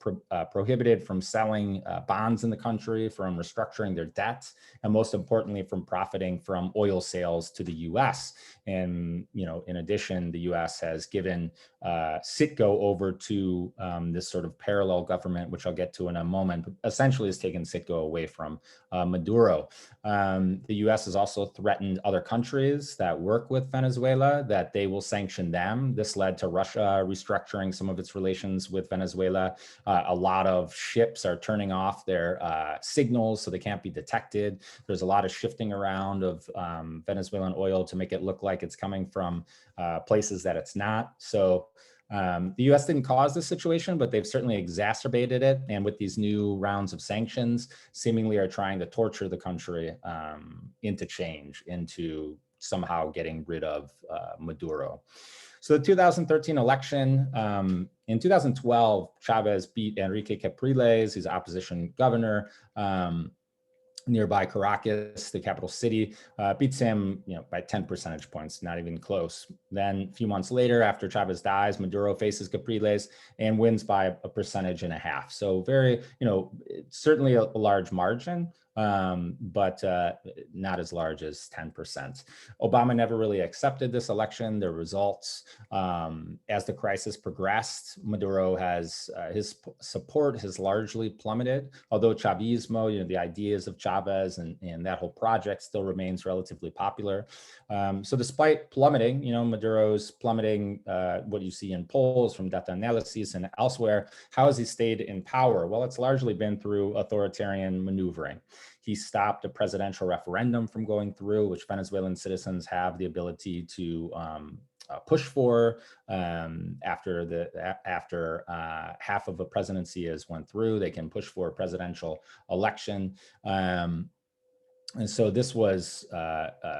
F: prohibited from selling bonds in the country, from restructuring their debt, and most importantly, from profiting from oil sales to the US. And, you know, in addition, the US has given Citgo over to this sort of parallel government, which I'll get to in a moment, moment, but essentially has taken Citgo away from Maduro. The US has also threatened other countries that work with Venezuela that they will sanction them. This led to Russia restructuring some of its relations with Venezuela. A lot of ships are turning off their signals so they can't be detected. There's a lot of shifting around of Venezuelan oil to make it look like it's coming from places that it's not. So the US didn't cause this situation, but they've certainly exacerbated it. And with these new rounds of sanctions, seemingly are trying to torture the country into change, into somehow getting rid of Maduro. So the 2013 election, in 2012, Chavez beat Enrique Capriles, he's opposition governor, nearby Caracas, the capital city, beats him, by 10 percentage points, not even close. Then a few months later, after Chavez dies, Maduro faces Capriles and wins by 1.5 percentage. So very, certainly a large margin, but not as large as 10%. Obama never really accepted this election, the results. As the crisis progressed, Maduro has, his support has largely plummeted, although Chavismo, the ideas of Chavez and that whole project still remains relatively popular. So despite plummeting, Maduro's plummeting, what you see in polls from data analysis and elsewhere, how has he stayed in power? Well, it's largely been through authoritarian maneuvering. He stopped a presidential referendum from going through, which Venezuelan citizens have the ability to push for after half of a presidency has went through. They can push for a presidential election. And so this was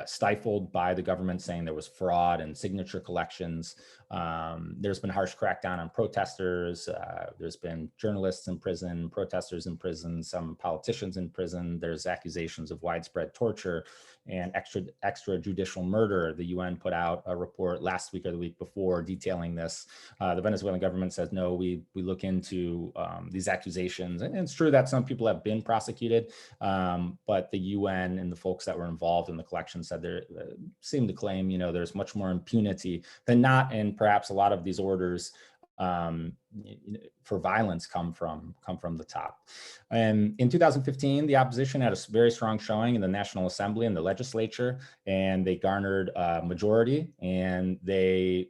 F: stifled by the government, saying there was fraud and signature collections. There's been harsh crackdown on protesters. There's been journalists in prison, protesters in prison, some politicians in prison. There's accusations of widespread torture and extrajudicial murder. The UN put out a report last week or the week before detailing this. The Venezuelan government says, no, we look into these accusations. And it's true that some people have been prosecuted, but the UN and the folks that were involved in the collection said they seem to claim, there's much more impunity than not, and perhaps a lot of these orders for violence come from the top. And in 2015, the opposition had a very strong showing in the National Assembly and the legislature, and they garnered a majority, and they,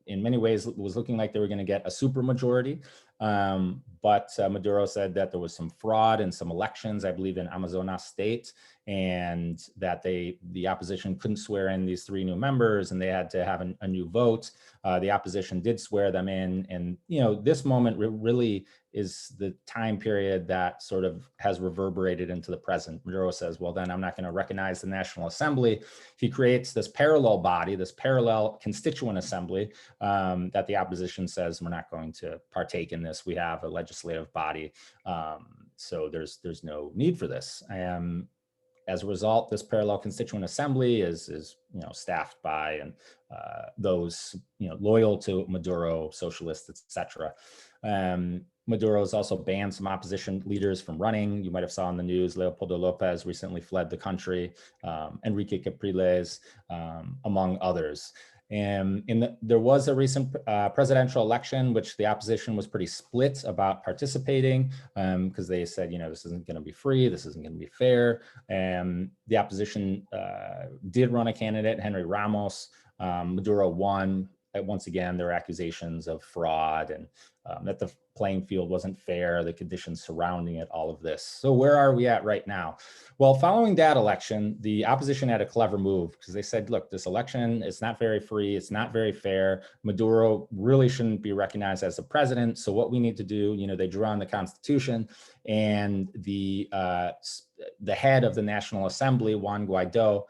F: in many ways, it was looking like they were going to get a super majority. But Maduro said that there was some fraud in some elections, I believe in Amazonas state, and that the opposition couldn't swear in these 3 new members, and they had to have a new vote. The opposition did swear them in, and this moment really is the time period that sort of has reverberated into the present. Maduro says, well, then I'm not going to recognize the National Assembly. He creates this parallel body, this parallel constituent assembly, that the opposition says, we're not going to partake in this. We have a legislative body, so there's no need for this. As a result, this parallel constituent assembly is staffed by and those loyal to Maduro, socialists, etc. Maduro has also banned some opposition leaders from running. You might have saw in the news, Leopoldo Lopez recently fled the country, Enrique Capriles, among others. And there was a recent presidential election, which the opposition was pretty split about participating, because they said, this isn't going to be free, this isn't going to be fair. And the opposition did run a candidate, Henry Ramos. Maduro won. Once again, there are accusations of fraud and that the playing field wasn't fair, the conditions surrounding it, all of this. So where are we at right now? Well, following that election, the opposition had a clever move, because they said, look, this election is not very free, it's not very fair. Maduro really shouldn't be recognized as the president. So what we need to do, they drew on the Constitution, and the head of the National Assembly, Juan Guaido,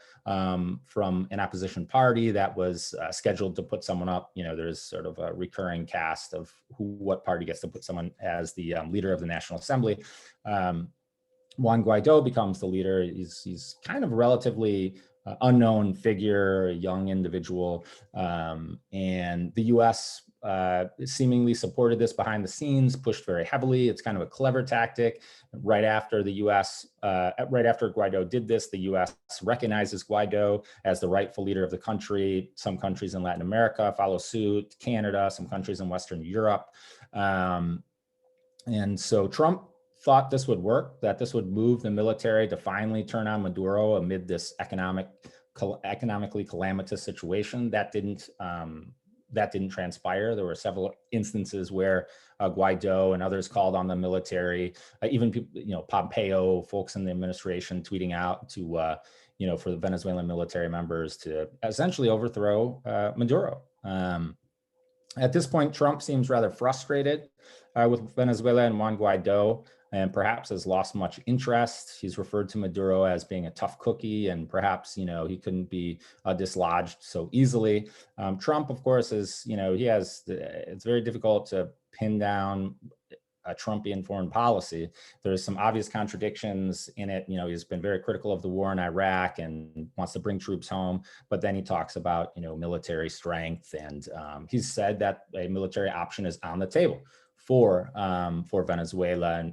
F: from an opposition party that was scheduled to put someone up. There's sort of a recurring cast of what party gets to put someone as the leader of the National Assembly. Juan Guaido becomes the leader. He's kind of a relatively unknown figure, a young individual, and the U.S. Seemingly supported this behind the scenes, pushed very heavily. It's kind of a clever tactic. Right after Guaido did this, the U.S. recognizes Guaido as the rightful leader of the country. Some countries in Latin America follow suit, Canada, some countries in Western Europe. And so Trump thought this would work, that this would move the military to finally turn on Maduro amid this economically calamitous situation. That didn't transpire. There were several instances where Guaido and others called on the military, even people, Pompeo, folks in the administration tweeting out to, for the Venezuelan military members to essentially overthrow Maduro. At this point, Trump seems rather frustrated with Venezuela and Juan Guaido, and perhaps has lost much interest. He's referred to Maduro as being a tough cookie, and perhaps, he couldn't be dislodged so easily. Trump, of course, is, it's very difficult to pin down a Trumpian foreign policy. There's some obvious contradictions in it. He's been very critical of the war in Iraq and wants to bring troops home, but then he talks about, military strength, and he's said that a military option is on the table for Venezuela,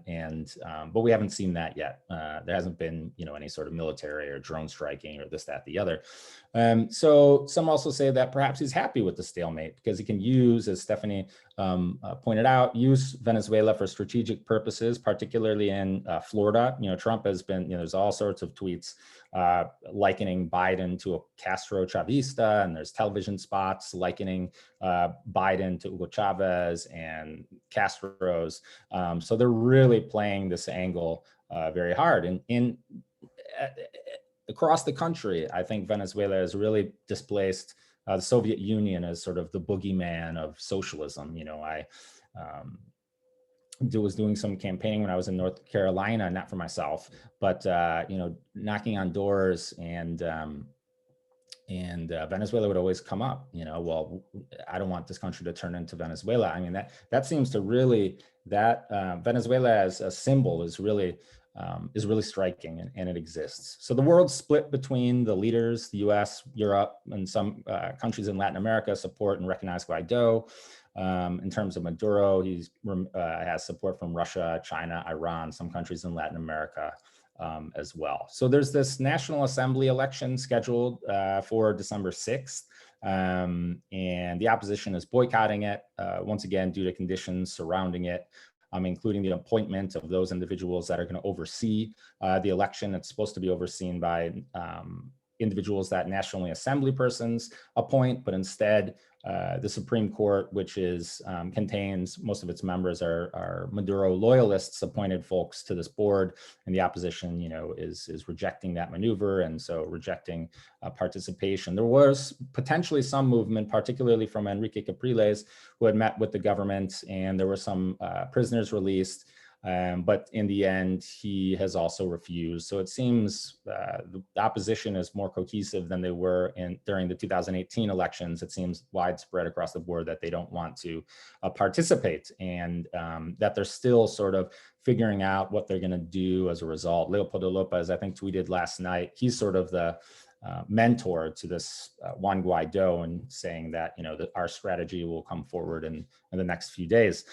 F: but we haven't seen that yet. There hasn't been, any sort of military or drone striking or this, that, the other. So some also say that perhaps he's happy with the stalemate because he can use, as Stephanie pointed out, use Venezuela for strategic purposes, particularly in Florida. Trump has been, there's all sorts of tweets likening Biden to a Castro Chavista, and there's television spots likening Biden to Hugo Chavez and Castro's. So they're really playing this angle very hard. And across the country, I think Venezuela has really displaced the Soviet Union as sort of the boogeyman of socialism. I was doing some campaigning when I was in North Carolina, not for myself, but knocking on doors, and Venezuela would always come up. Well, I don't want this country to turn into Venezuela. I mean, that seems to really, Venezuela as a symbol is really striking, and it exists. So the world's split between the leaders. The US, Europe, and some countries in Latin America support and recognize Guaido. In terms of Maduro, he has support from Russia, China, Iran, some countries in Latin America as well. So there's this National Assembly election scheduled for December 6th. And the opposition is boycotting it, once again, due to conditions surrounding it, including the appointment of those individuals that are going to oversee the election. It's supposed to be overseen by individuals that National Assembly persons appoint, but instead the Supreme Court, which contains most of its members are Maduro loyalists, appointed folks to this board, and the opposition, is rejecting that maneuver, and so rejecting participation. There was potentially some movement, particularly from Enrique Capriles, who had met with the government, and there were some prisoners released. But in the end, he has also refused. So it seems the opposition is more cohesive than they were during the 2018 elections. It seems widespread across the board that they don't want to participate, and that they're still sort of figuring out what they're going to do as a result. Leopoldo Lopez, I think, tweeted last night, he's sort of the mentor to this Juan Guaido, and saying that, that our strategy will come forward in the next few days.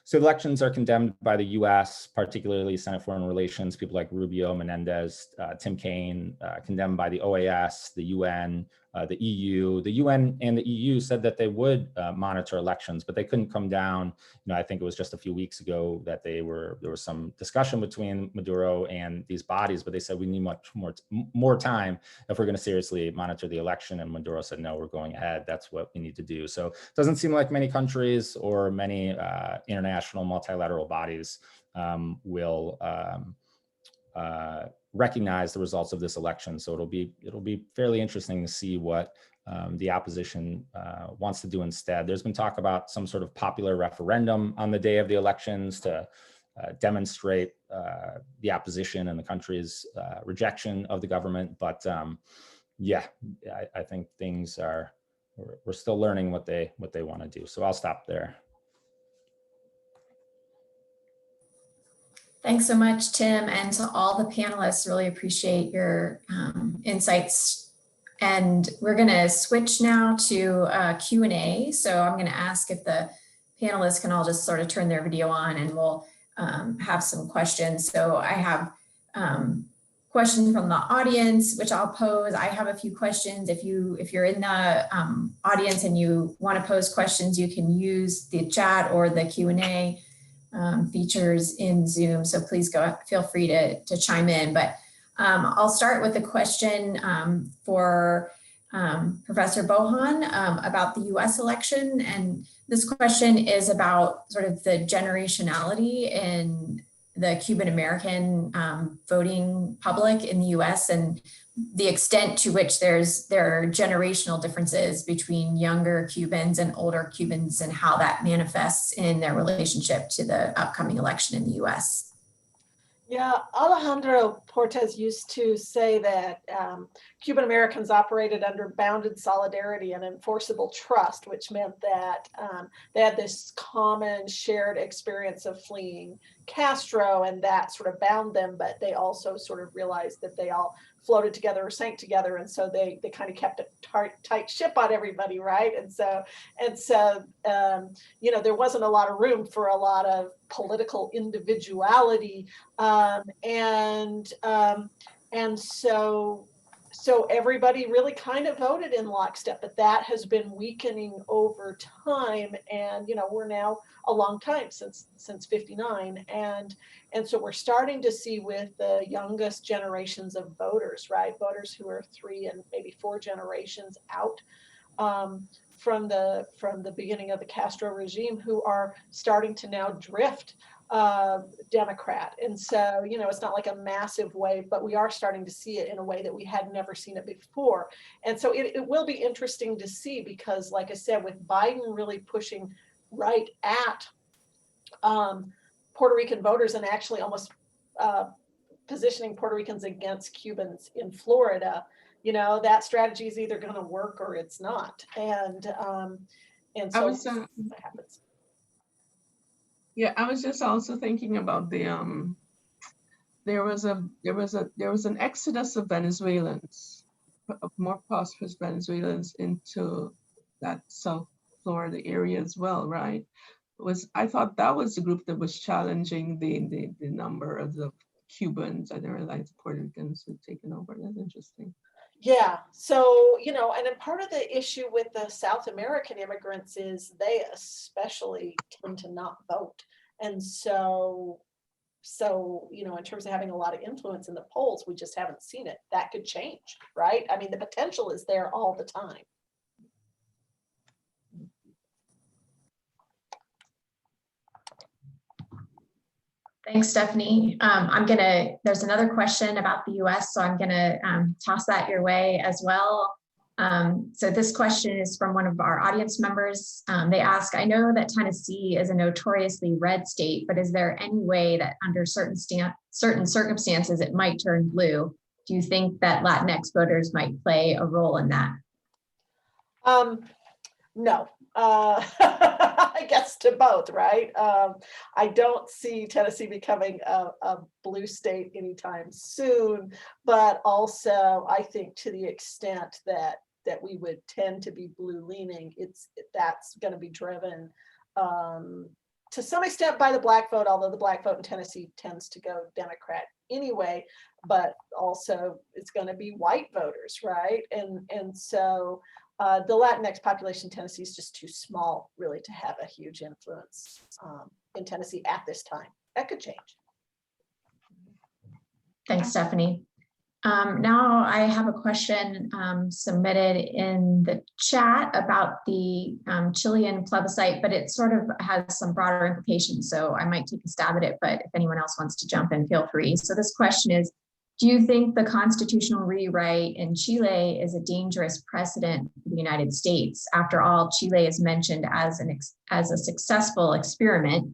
F: So elections are condemned by the US, particularly Senate Foreign Relations, people like Rubio, Menendez, Tim Kaine, condemned by the OAS, the UN, the EU. The UN and the EU said that they would monitor elections, but they couldn't come down. I think it was just a few weeks ago that there was some discussion between Maduro and these bodies, but they said we need much more time if we're going to seriously monitor the election. And Maduro said, no, we're going ahead. That's what we need to do. So it doesn't seem like many countries or many international multilateral bodies will recognize the results of this election. So it'll be fairly interesting to see what the opposition wants to do instead. There's been talk about some sort of popular referendum on the day of the elections to demonstrate the opposition and the country's rejection of the government. But I think we're still learning what they want to do. So I'll stop there.
B: Thanks so much, Tim, and to all the panelists. Really appreciate your insights. And we're going to switch now to Q&A. So I'm going to ask if the panelists can all just sort of turn their video on, and we'll have some questions. So I have questions from the audience, which I'll pose. I have a few questions. If you're in the audience and you want to pose questions, you can use the chat or the Q&A. features in Zoom, so please feel free to chime in. But I'll start with a question for Professor Bohon about the US election. And this question is about sort of the generationality in the Cuban American voting public in the US and the extent to which there are generational differences between younger Cubans and older Cubans and how that manifests in their relationship to the upcoming election in the US.
D: Yeah, Alejandro Portes used to say that Cuban Americans operated under bounded solidarity and enforceable trust, which meant that they had this common shared experience of fleeing Castro, and that sort of bound them, but they also sort of realized that they all floated together or sank together, and so they kind of kept a tight ship on everybody, right? And so you know, there wasn't a lot of room for a lot of political individuality, and so everybody really kind of voted in lockstep, but that has been weakening over time. And, you know, we're now a long time since 59. And so we're starting to see with the youngest generations of voters, right? Voters who are 3 and maybe 4 generations out from the beginning of the Castro regime, who are starting to now drift Democrat. And so, you know, it's not like a massive wave, but we are starting to see it in a way that we had never seen it before. And so it will be interesting to see, because like I said, with Biden really pushing right at Puerto Rican voters and actually almost positioning Puerto Ricans against Cubans in Florida, you know, that strategy is either going to work or it's not. And so that happens.
E: Yeah, I was just also thinking about the there was an exodus of Venezuelans, of more prosperous Venezuelans into that South Florida area as well, right? I thought that was the group that was challenging the number of the Cubans. I didn't realize the Puerto Ricans had taken over. That's interesting.
D: Yeah, so, you know, and then part of the issue with the South American immigrants is they especially tend to not vote. And so, you know, in terms of having a lot of influence in the polls, we just haven't seen it. That could change, right? I mean, the potential is there all the time.
B: Thanks, Stephanie. There's another question about the US, so I'm gonna toss that your way as well. So this question is from one of our audience members. They ask, I know that Tennessee is a notoriously red state, but is there any way that under certain circumstances it might turn blue? Do you think that Latinx voters might play a role in that?
D: No. I guess to both, right? I don't see Tennessee becoming a blue state anytime soon, but also I think to the extent that we would tend to be blue leaning, that's going to be driven to some extent by the Black vote, although the Black vote in Tennessee tends to go Democrat anyway, but also it's going to be white voters, right? And so the Latinx population in Tennessee is just too small really to have a huge influence in Tennessee at this time. That could change.
B: Thanks, Stephanie. Now I have a question submitted in the chat about the Chilean plebiscite, but it sort of has some broader implications, so I might take a stab at it, but if anyone else wants to jump in, feel free. So this question is, do you think the constitutional rewrite in Chile is a dangerous precedent for the United States? After all, Chile is mentioned as a successful experiment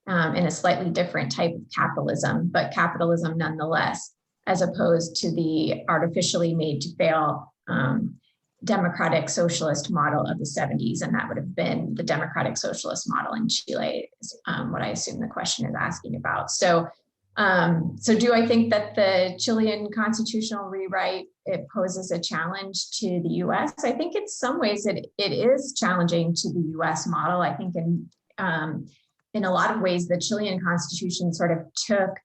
B: in a slightly different type of capitalism, but capitalism nonetheless, as opposed to the artificially made to fail democratic socialist model of the 70s. And that would have been the democratic socialist model in Chile, is what I assume the question is asking about. So do I think that the Chilean constitutional rewrite, it poses a challenge to the US? I think in some ways it is challenging to the US model. I think in a lot of ways, the Chilean constitution sort of took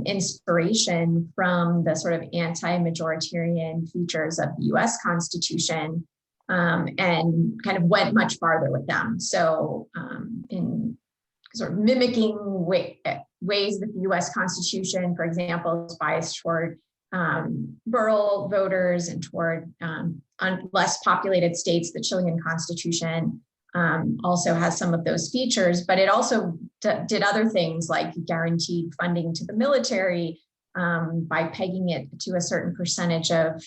B: inspiration from the sort of anti-majoritarian features of the US Constitution and kind of went much farther with them. So in sort of mimicking ways that the US Constitution, for example, is biased toward rural voters and toward less populated states. The Chilean Constitution also has some of those features, but it also did other things like guaranteed funding to the military by pegging it to a certain percentage of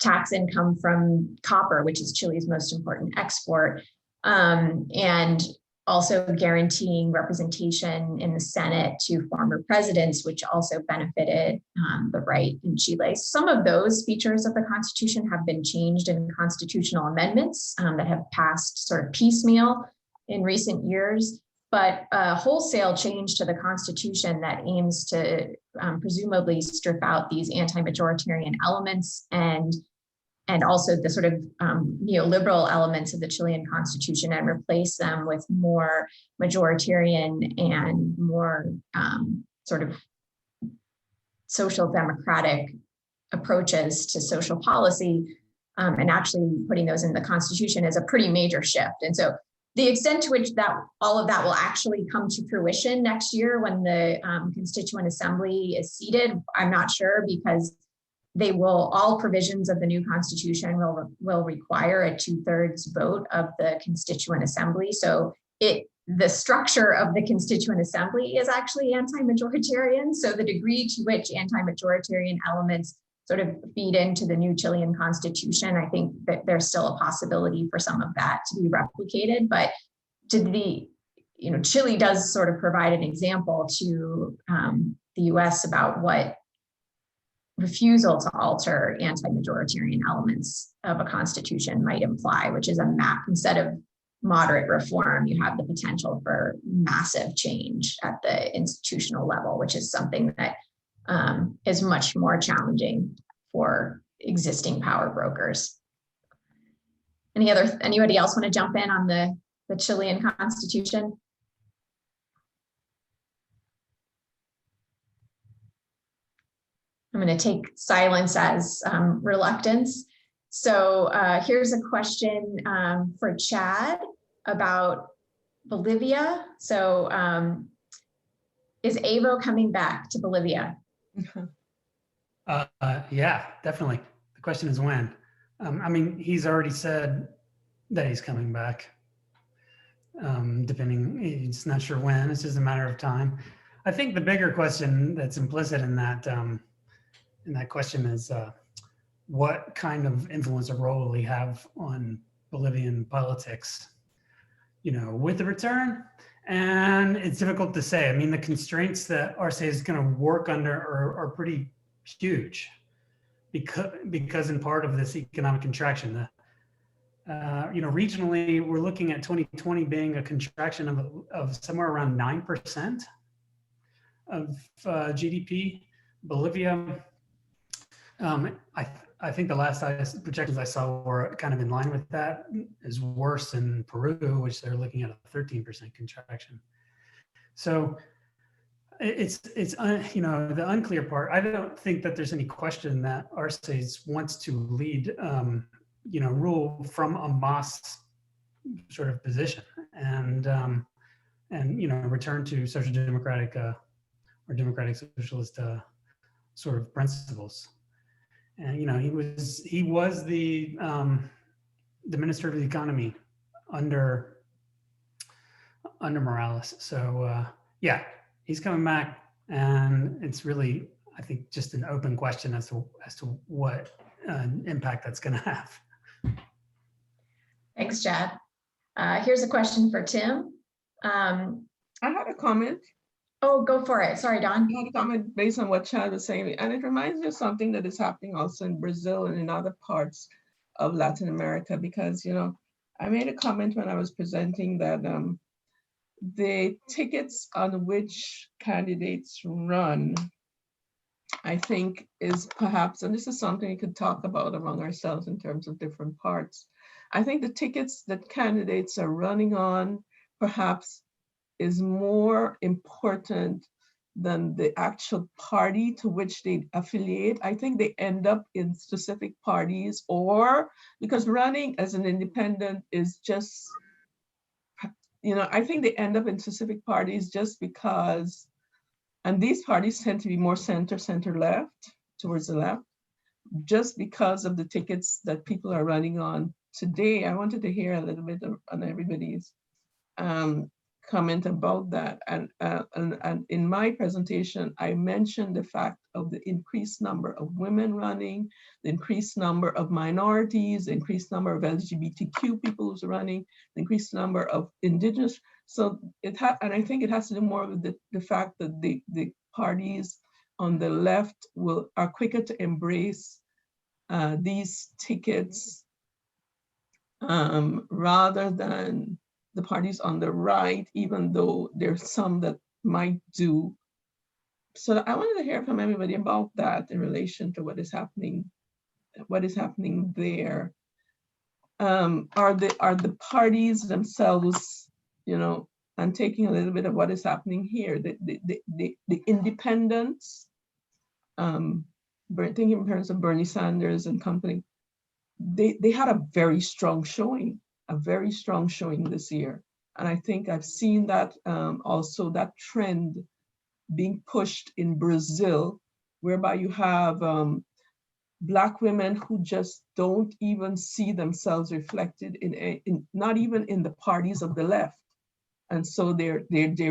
B: tax income from copper, which is Chile's most important export, and also guaranteeing representation in the Senate to former presidents, which also benefited the right in Chile. Some of those features of the Constitution have been changed in constitutional amendments that have passed sort of piecemeal in recent years, but a wholesale change to the Constitution that aims to presumably strip out these anti-majoritarian elements and also the sort of neoliberal elements of the Chilean Constitution and replace them with more majoritarian and more sort of social democratic approaches to social policy, and actually putting those in the Constitution is a pretty major shift. And so the extent to which that all of that will actually come to fruition next year when the Constituent Assembly is seated, I'm not sure, because all provisions of the new Constitution will require a 2/3 vote of the Constituent Assembly. So the structure of the Constituent Assembly is actually anti-majoritarian. So the degree to which anti-majoritarian elements sort of feed into the new Chilean Constitution, I think that there's still a possibility for some of that to be replicated. But Chile does sort of provide an example to the US about what refusal to alter anti-majoritarian elements of a constitution might imply, which is a map. Instead of moderate reform, you have the potential for massive change at the institutional level, which is something that is much more challenging for existing power brokers. Anybody else want to jump in on the Chilean Constitution? I'm going to take silence as reluctance. So here's a question for Chad about Bolivia. So is Evo coming back to Bolivia?
C: Yeah, definitely. The question is when. I mean, he's already said that he's coming back. Depending, he's not sure when. It's just a matter of time. I think the bigger question that's implicit in that question is what kind of influence or role will he have on Bolivian politics, with the return? And it's difficult to say. I mean, the constraints that Arce is going to work under are pretty huge because in part of this economic contraction. Regionally, we're looking at 2020 being a contraction of somewhere around 9% of GDP. Bolivia, I think the last projections I saw were kind of in line with that. Is worse in Peru, which they're looking at a 13% contraction. So it's the unclear part. I don't think that there's any question that Arce wants to lead, rule from a Mas sort of position and return to social democratic or democratic socialist sort of principles. And he was the minister of the economy under Morales. So yeah, he's coming back, and it's really, I think, just an open question as to what impact that's going to have.
B: Thanks, Chad. Here's a question for Tim.
E: I had a comment.
B: Oh, go for it. Sorry, Don.
E: I had a comment based on what Chad was saying, and it reminds me of something that is happening also in Brazil and in other parts of Latin America, because, I made a comment when I was presenting that the tickets on which candidates run, I think, is perhaps, and this is something we could talk about among ourselves in terms of different parts. I think the tickets that candidates are running on perhaps is more important than the actual party to which they affiliate. I think they end up in specific parties, or because running as an independent is just I think they end up in specific parties just because, and these parties tend to be more center left, towards the left, just because of the tickets that people are running on today. I wanted to hear a little bit on everybody's comment about that. And in my presentation, I mentioned the fact of the increased number of women running, the increased number of minorities, the increased number of LGBTQ people who's running, the increased number of indigenous. So and I think it has to do more with the fact that the parties on the left are quicker to embrace these tickets rather than the parties on the right, even though there's some that might do. So I wanted to hear from everybody about that in relation to what is happening there. Are the parties themselves, and taking a little bit of what is happening here, the independents, thinking in terms of Bernie Sanders and company, they had a very strong showing this year. And I think I've seen that also, that trend being pushed in Brazil, whereby you have Black women who just don't even see themselves reflected in not even in the parties of the left. And so they're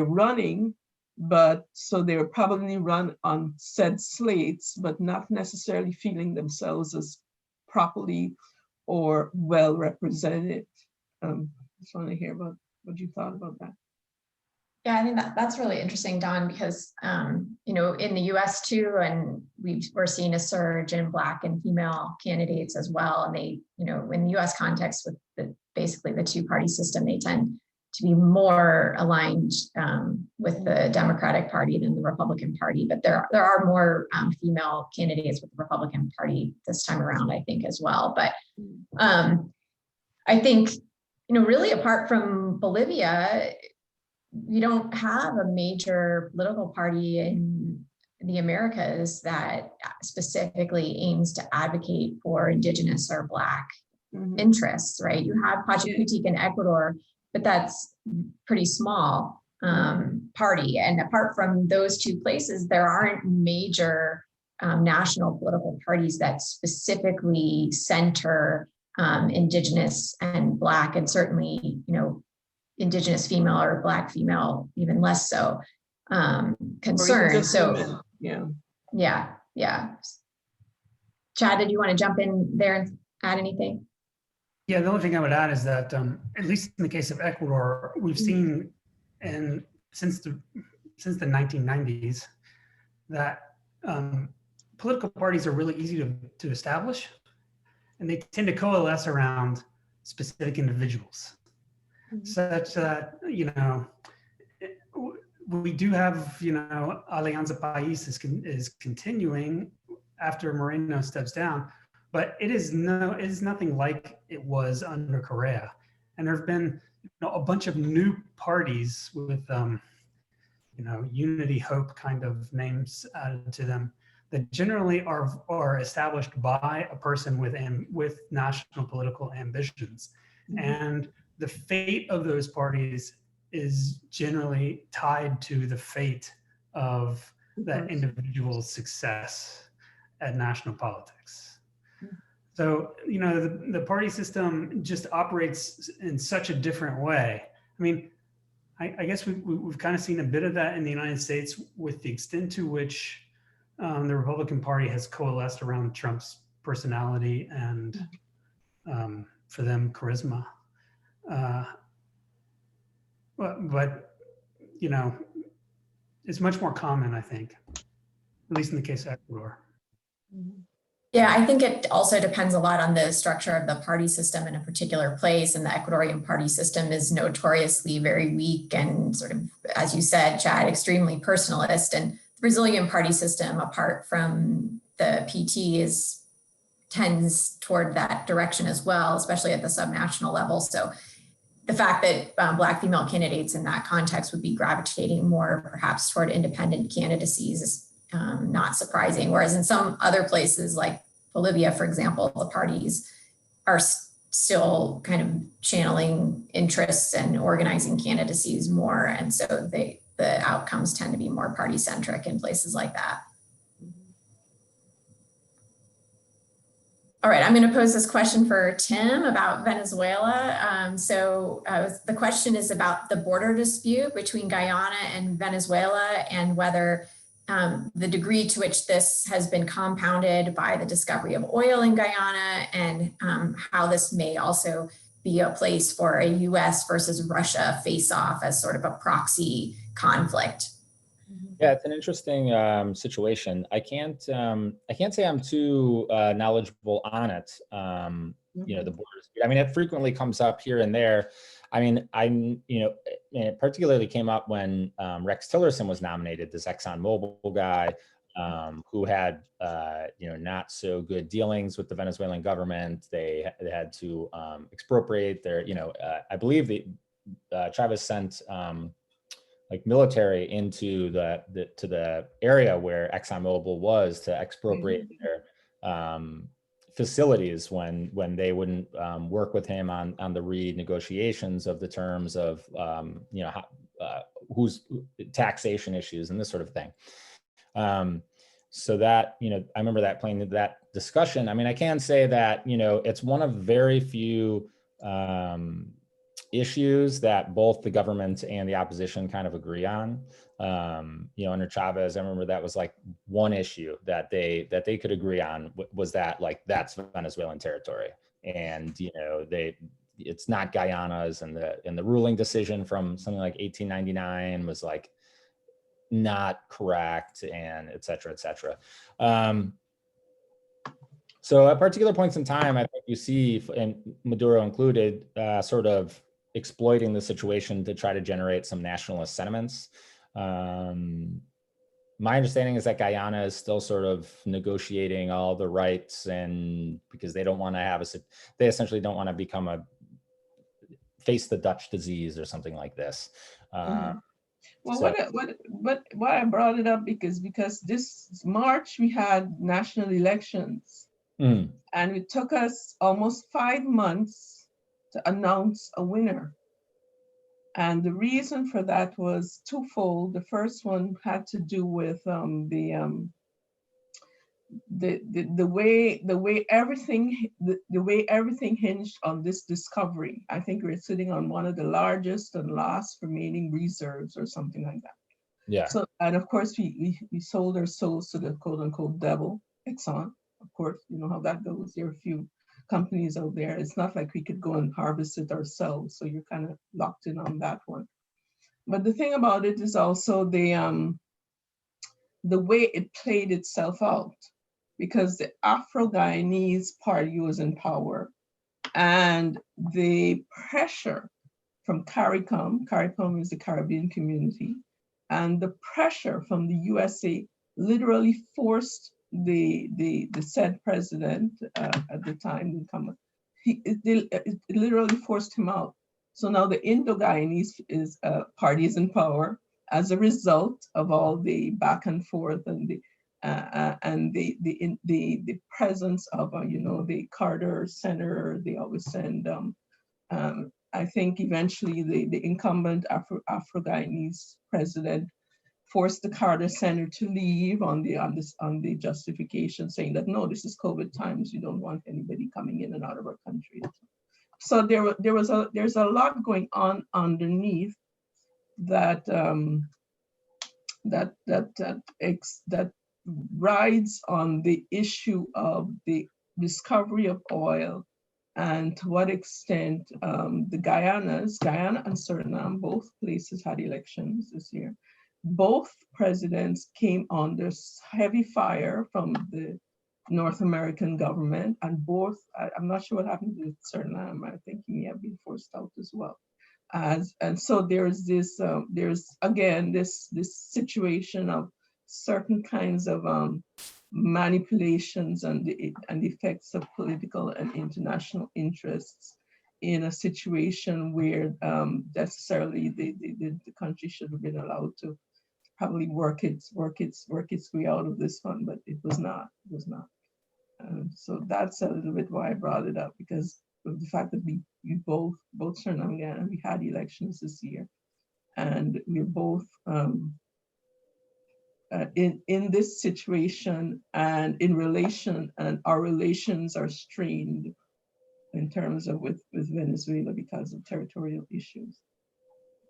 E: running, but so they're probably run on said slates, but not necessarily feeling themselves as properly or well represented. Just want to hear about what you thought about that.
B: Yeah, I think that's really interesting, Dawn, because in the US too, and we're seeing a surge in Black and female candidates as well. And they, in the US context with basically the two-party system, they tend to be more aligned with the Democratic Party than the Republican Party. But there are more female candidates with the Republican Party this time around, I think, as well. But I think, really apart from Bolivia, we don't have a major political party in the Americas that specifically aims to advocate for Indigenous or Black interests, right? You have Pachakutik in Ecuador, but that's pretty small party. And apart from those two places, there aren't major national political parties that specifically center Indigenous and Black, and certainly, Indigenous female or Black female, even less so, concern. So yeah. Chad, did you want to jump in there and add anything?
C: Yeah, the only thing I would add is that, at least in the case of Ecuador, we've seen, and since the 1990s, that political parties are really easy to establish, and they tend to coalesce around specific individuals, such that, we do have, Alianza País is continuing after Moreno steps down, but it is nothing like it was under Correa. And there have been a bunch of new parties with Unity, Hope kind of names added to them that generally are established by a person with national political ambitions. And the fate of those parties is generally tied to the fate of that individual's success at national politics. So, the party system just operates in such a different way. I mean, I guess we've kind of seen a bit of that in the United States with the extent to which the Republican Party has coalesced around Trump's personality and, for them, charisma. But it's much more common, I think, at least in the case of Ecuador.
B: Yeah, I think it also depends a lot on the structure of the party system in a particular place. And the Ecuadorian party system is notoriously very weak and sort of, as you said, Chad, extremely personalist. And the Brazilian party system, apart from the PT, tends toward that direction as well, especially at the subnational level. So the fact that Black female candidates in that context would be gravitating more perhaps toward independent candidacies is not surprising. Whereas in some other places like Bolivia, for example, the parties are still kind of channeling interests and organizing candidacies more. And so the outcomes tend to be more party-centric in places like that. All right, I'm going to pose this question for Tim about Venezuela. The question is about the border dispute between Guyana and Venezuela and whether the degree to which this has been compounded by the discovery of oil in Guyana and how this may also be a place for a US versus Russia face-off as sort of a proxy conflict.
F: Yeah, it's an interesting situation. I can't say I'm too knowledgeable on it. You know, the borders. I mean, it frequently comes up here and there. I mean, it particularly came up when Rex Tillerson was nominated, this ExxonMobil guy, who had not so good dealings with the Venezuelan government. They had to expropriate their, I believe Chavez sent like military into the area where ExxonMobil was to expropriate their facilities when they wouldn't work with him on the renegotiations of the terms of who's taxation issues and this sort of thing. So that, I remember that playing that discussion. I mean, I can say that, it's one of very few issues that both the government and the opposition kind of agree on. Under Chavez, I remember that was like one issue that they could agree on was that like that's Venezuelan territory, and it's not Guyana's, and the ruling decision from something like 1899 was like not correct, and et cetera, et cetera. So at particular points in time, I think you see, and Maduro included, sort of exploiting the situation to try to generate some nationalist sentiments. My understanding is that Guyana is still sort of negotiating all the rights, and because they don't want to they essentially don't want to face the Dutch disease or something like this.
E: Well, why I brought it up because this March we had national elections, and it took us almost 5 months to announce a winner. And the reason for that was twofold. The first one had to do with the way everything hinged on this discovery. I think we're sitting on one of the largest and last remaining reserves or something like that.
F: Yeah.
E: So, and of course we sold our souls to the quote unquote devil, Exxon. Of course, you know how that goes. There are a few companies out there. It's not like we could go and harvest it ourselves. So you're kind of locked in on that one. But the thing about it is also the way it played itself out, because the Afro-Guyanese party was in power, and the pressure from CARICOM is the Caribbean community, and the pressure from the USA literally forced the said president at the time, it literally forced him out. So now the Indo-Guyanese party is in power as a result of all the back and forth and the presence of the Carter Center. They always send I think eventually the incumbent Afro-Guyanese president forced the Carter Center to leave on the justification saying that no, this is COVID times. You don't want anybody coming in and out of our country. So there's a lot going on underneath that that rides on the issue of the discovery of oil, and to what extent the Guyana and Suriname, both places had elections this year. Both presidents came under heavy fire from the North American government, and both, I'm not sure what happened with Suriname. I think he may have been forced out as well. And so there's this, again, this situation of certain kinds of manipulations and the effects of political and international interests in a situation where necessarily the country should have been allowed to probably work its way out of this one, but it was not. So that's a little bit why I brought it up, because of the fact that we both Sernanga and we had elections this year, and we're both in this situation and in relation, and our relations are strained in terms of with Venezuela because of territorial issues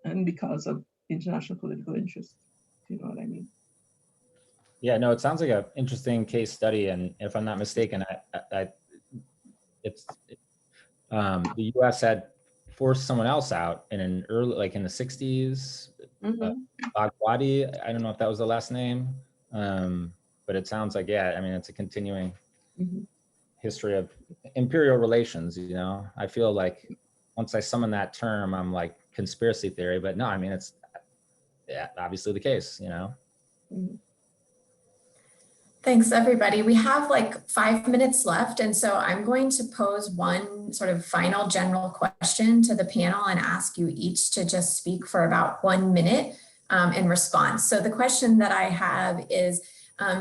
E: and because of international political interest. Do you know what I mean?
F: Yeah, no, it sounds like an interesting case study, and if I'm not mistaken, the U.S. had forced someone else out in an early, like in the 60s. Bagwadi, I don't know if that was the last name, but it sounds like, yeah, I mean, it's a continuing history of imperial relations, you know? I feel like once I summon that term, I'm like conspiracy theory, but no, I mean, it's obviously the case, you know?
B: Thanks, everybody. We have like 5 minutes left, and so I'm going to pose one sort of final general question to the panel and ask you each to just speak for about 1 minute in response. So the question that I have is,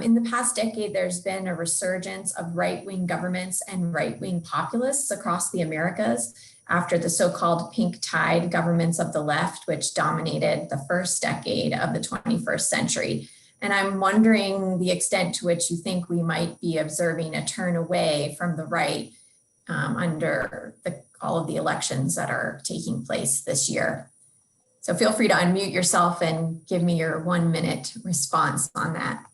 B: in the past decade, there's been a resurgence of right-wing governments and right-wing populists across the Americas after the so-called pink tide governments of the left, which dominated the first decade of the 21st century. And I'm wondering the extent to which you think we might be observing a turn away from the right under all of the elections that are taking place this year. So feel free to unmute yourself and give me your 1 minute response on that.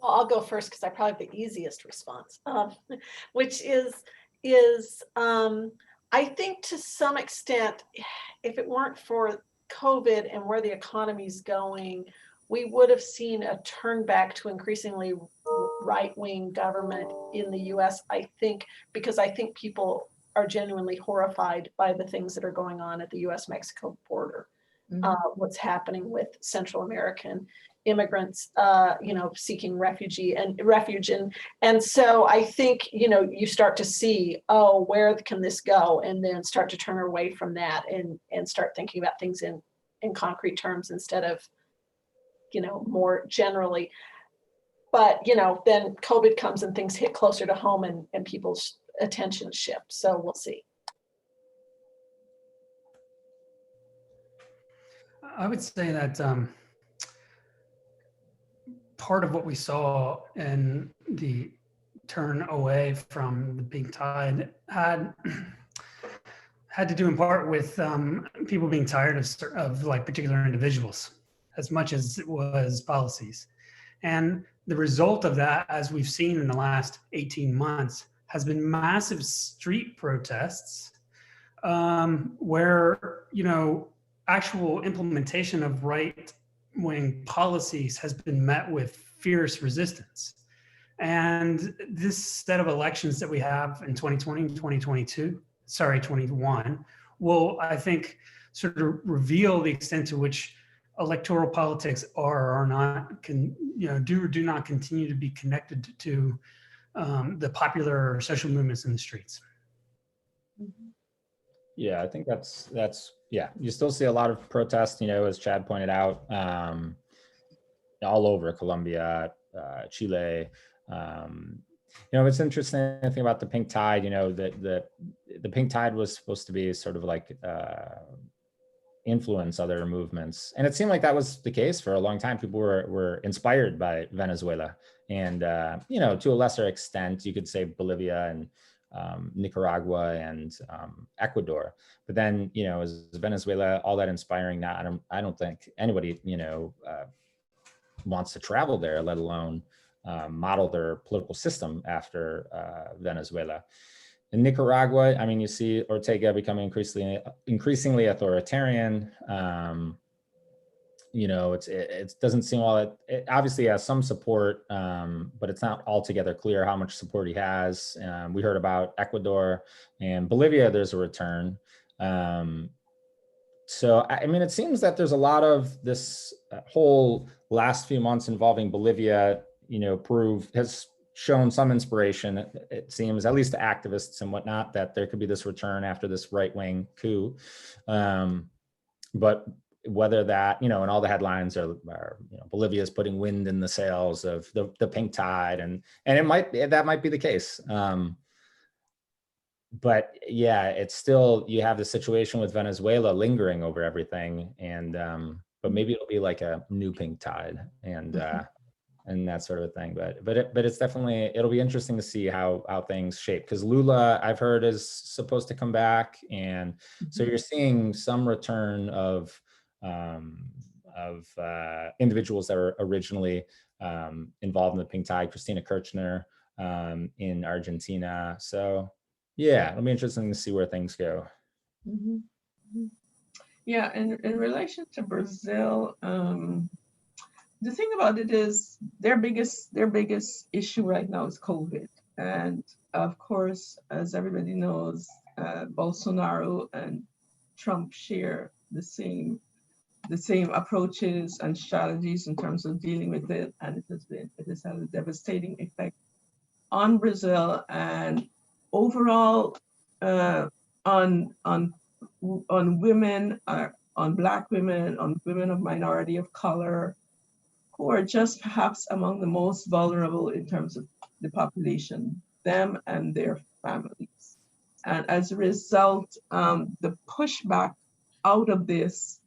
D: Well, I'll go first because I probably have the easiest response, which is I think to some extent, if it weren't for COVID and where the economy's going, we would have seen a turn back to increasingly right-wing government in the US, I think, because I think people are genuinely horrified by the things that are going on at the US-Mexico border. What's happening with Central American immigrants, seeking refuge. And so I think, you start to see, oh, where can this go? And then start to turn away from that and start thinking about things in concrete terms instead of, more generally. But, then COVID comes and things hit closer to home and people's attention shift. So we'll see.
C: I would say that part of what we saw in the turn away from the pink tide had to do in part with people being tired of like particular individuals as much as it was policies. And the result of that, as we've seen in the last 18 months, has been massive street protests where, actual implementation of right-wing policies has been met with fierce resistance. And this set of elections that we have in 2020 and 21 will, I think, sort of reveal the extent to which electoral politics are or are not, do or do not continue to be connected to the popular social movements in the streets.
F: Yeah, I think that's yeah. You still see a lot of protests, as Chad pointed out, all over Colombia, Chile. It's interesting to think about the pink tide. The pink tide was supposed to be sort of like influence other movements, and it seemed like that was the case for a long time. People were inspired by Venezuela, and to a lesser extent, you could say Bolivia and Nicaragua and Ecuador. But then, is Venezuela all that inspiring? Now, I don't think anybody, wants to travel there, let alone model their political system after Venezuela. In Nicaragua, I mean, you see Ortega becoming increasingly authoritarian. It doesn't seem all it obviously has some support, but it's not altogether clear how much support he has. We heard about Ecuador and Bolivia, there's a return. So, I mean, it seems that there's a lot of this whole last few months involving Bolivia, has shown some inspiration, it seems, at least to activists and whatnot, that there could be this return after this right-wing coup. But whether that, you know, and all the headlines are you know, Bolivia is putting wind in the sails of the pink tide, and that might be the case. But yeah, it's still, you have the situation with Venezuela lingering over everything, and but maybe it'll be like a new pink tide, and that sort of thing. But it's definitely, it'll be interesting to see how things shape, because Lula, I've heard, is supposed to come back, and so you're seeing some return of individuals that were originally involved in the pink tide, Christina Kirchner in Argentina. So yeah, it'll be interesting to see where things go.
E: Yeah, and in relation to Brazil, the thing about it is their biggest issue right now is COVID. And of course, as everybody knows, Bolsonaro and Trump share the same approaches and strategies in terms of dealing with it. And it has had a devastating effect on Brazil and overall on women, on Black women, on women of minority of color, who are just perhaps among the most vulnerable in terms of the population, them and their families. And as a result, the pushback out of this,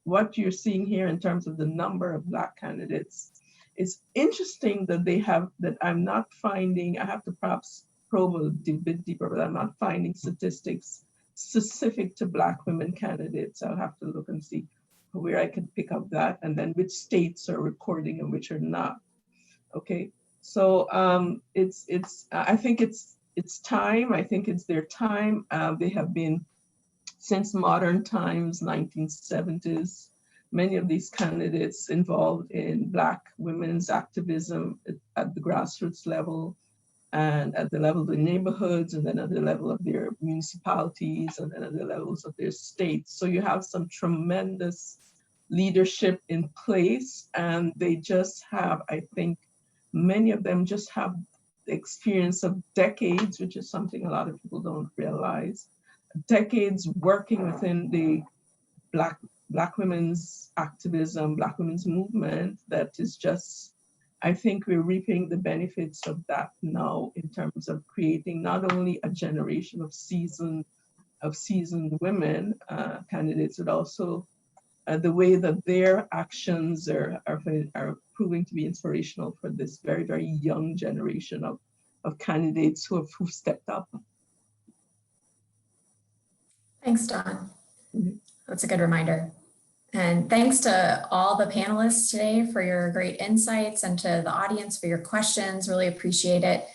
E: what you're seeing here in terms of the number of Black candidates, it's interesting that I'm not finding, I have to perhaps probe a bit deeper, but I'm not finding statistics specific to Black women candidates. I'll have to look and see where I can pick up that, and then which states are reporting and which are not. Okay, so I think it's time. I think it's their time. They have been, since modern times, 1970s, many of these candidates involved in Black women's activism at the grassroots level, and at the level of the neighborhoods, and then at the level of their municipalities, and then at the levels of their states. So you have some tremendous leadership in place, and they just have, I think, many of them just have the experience of decades, which is something a lot of people don't realize, decades working within the Black women's activism, Black women's movement, that is just, I think we're reaping the benefits of that now in terms of creating not only a generation of seasoned women candidates, but also the way that their actions are proving to be inspirational for this very, very young generation of candidates who've stepped up.
B: Thanks, Dawn. That's a good reminder. And thanks to all the panelists today for your great insights, and to the audience for your questions. Really appreciate it.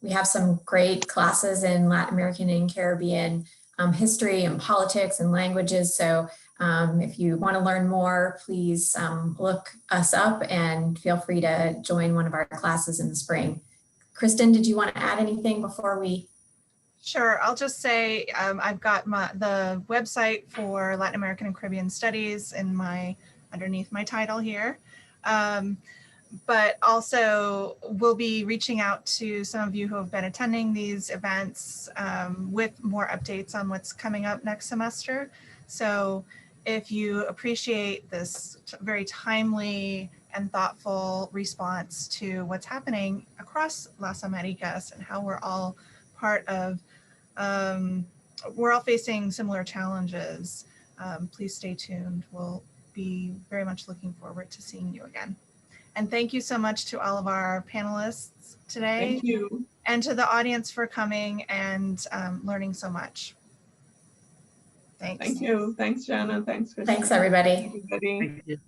B: We have some great classes in Latin American and Caribbean history and politics and languages. So if you want to learn more, please look us up and feel free to join one of our classes in the spring. Kristen, did you want to add anything before we?
A: Sure, I'll just say I've got the website for Latin American and Caribbean Studies underneath my title here. But also we'll be reaching out to some of you who have been attending these events with more updates on what's coming up next semester. So if you appreciate this very timely and thoughtful response to what's happening across Las Americas and how we're all part of, we're all facing similar challenges, please stay tuned. We'll be very much looking forward to seeing you again. And thank you so much to all of our panelists today.
E: Thank you.
A: And to the audience for coming and learning so much. Thanks.
E: Thank you. Thanks, Jana. Thanks, Kristen.
B: Thanks, everybody.
E: Everybody.
C: Thank you.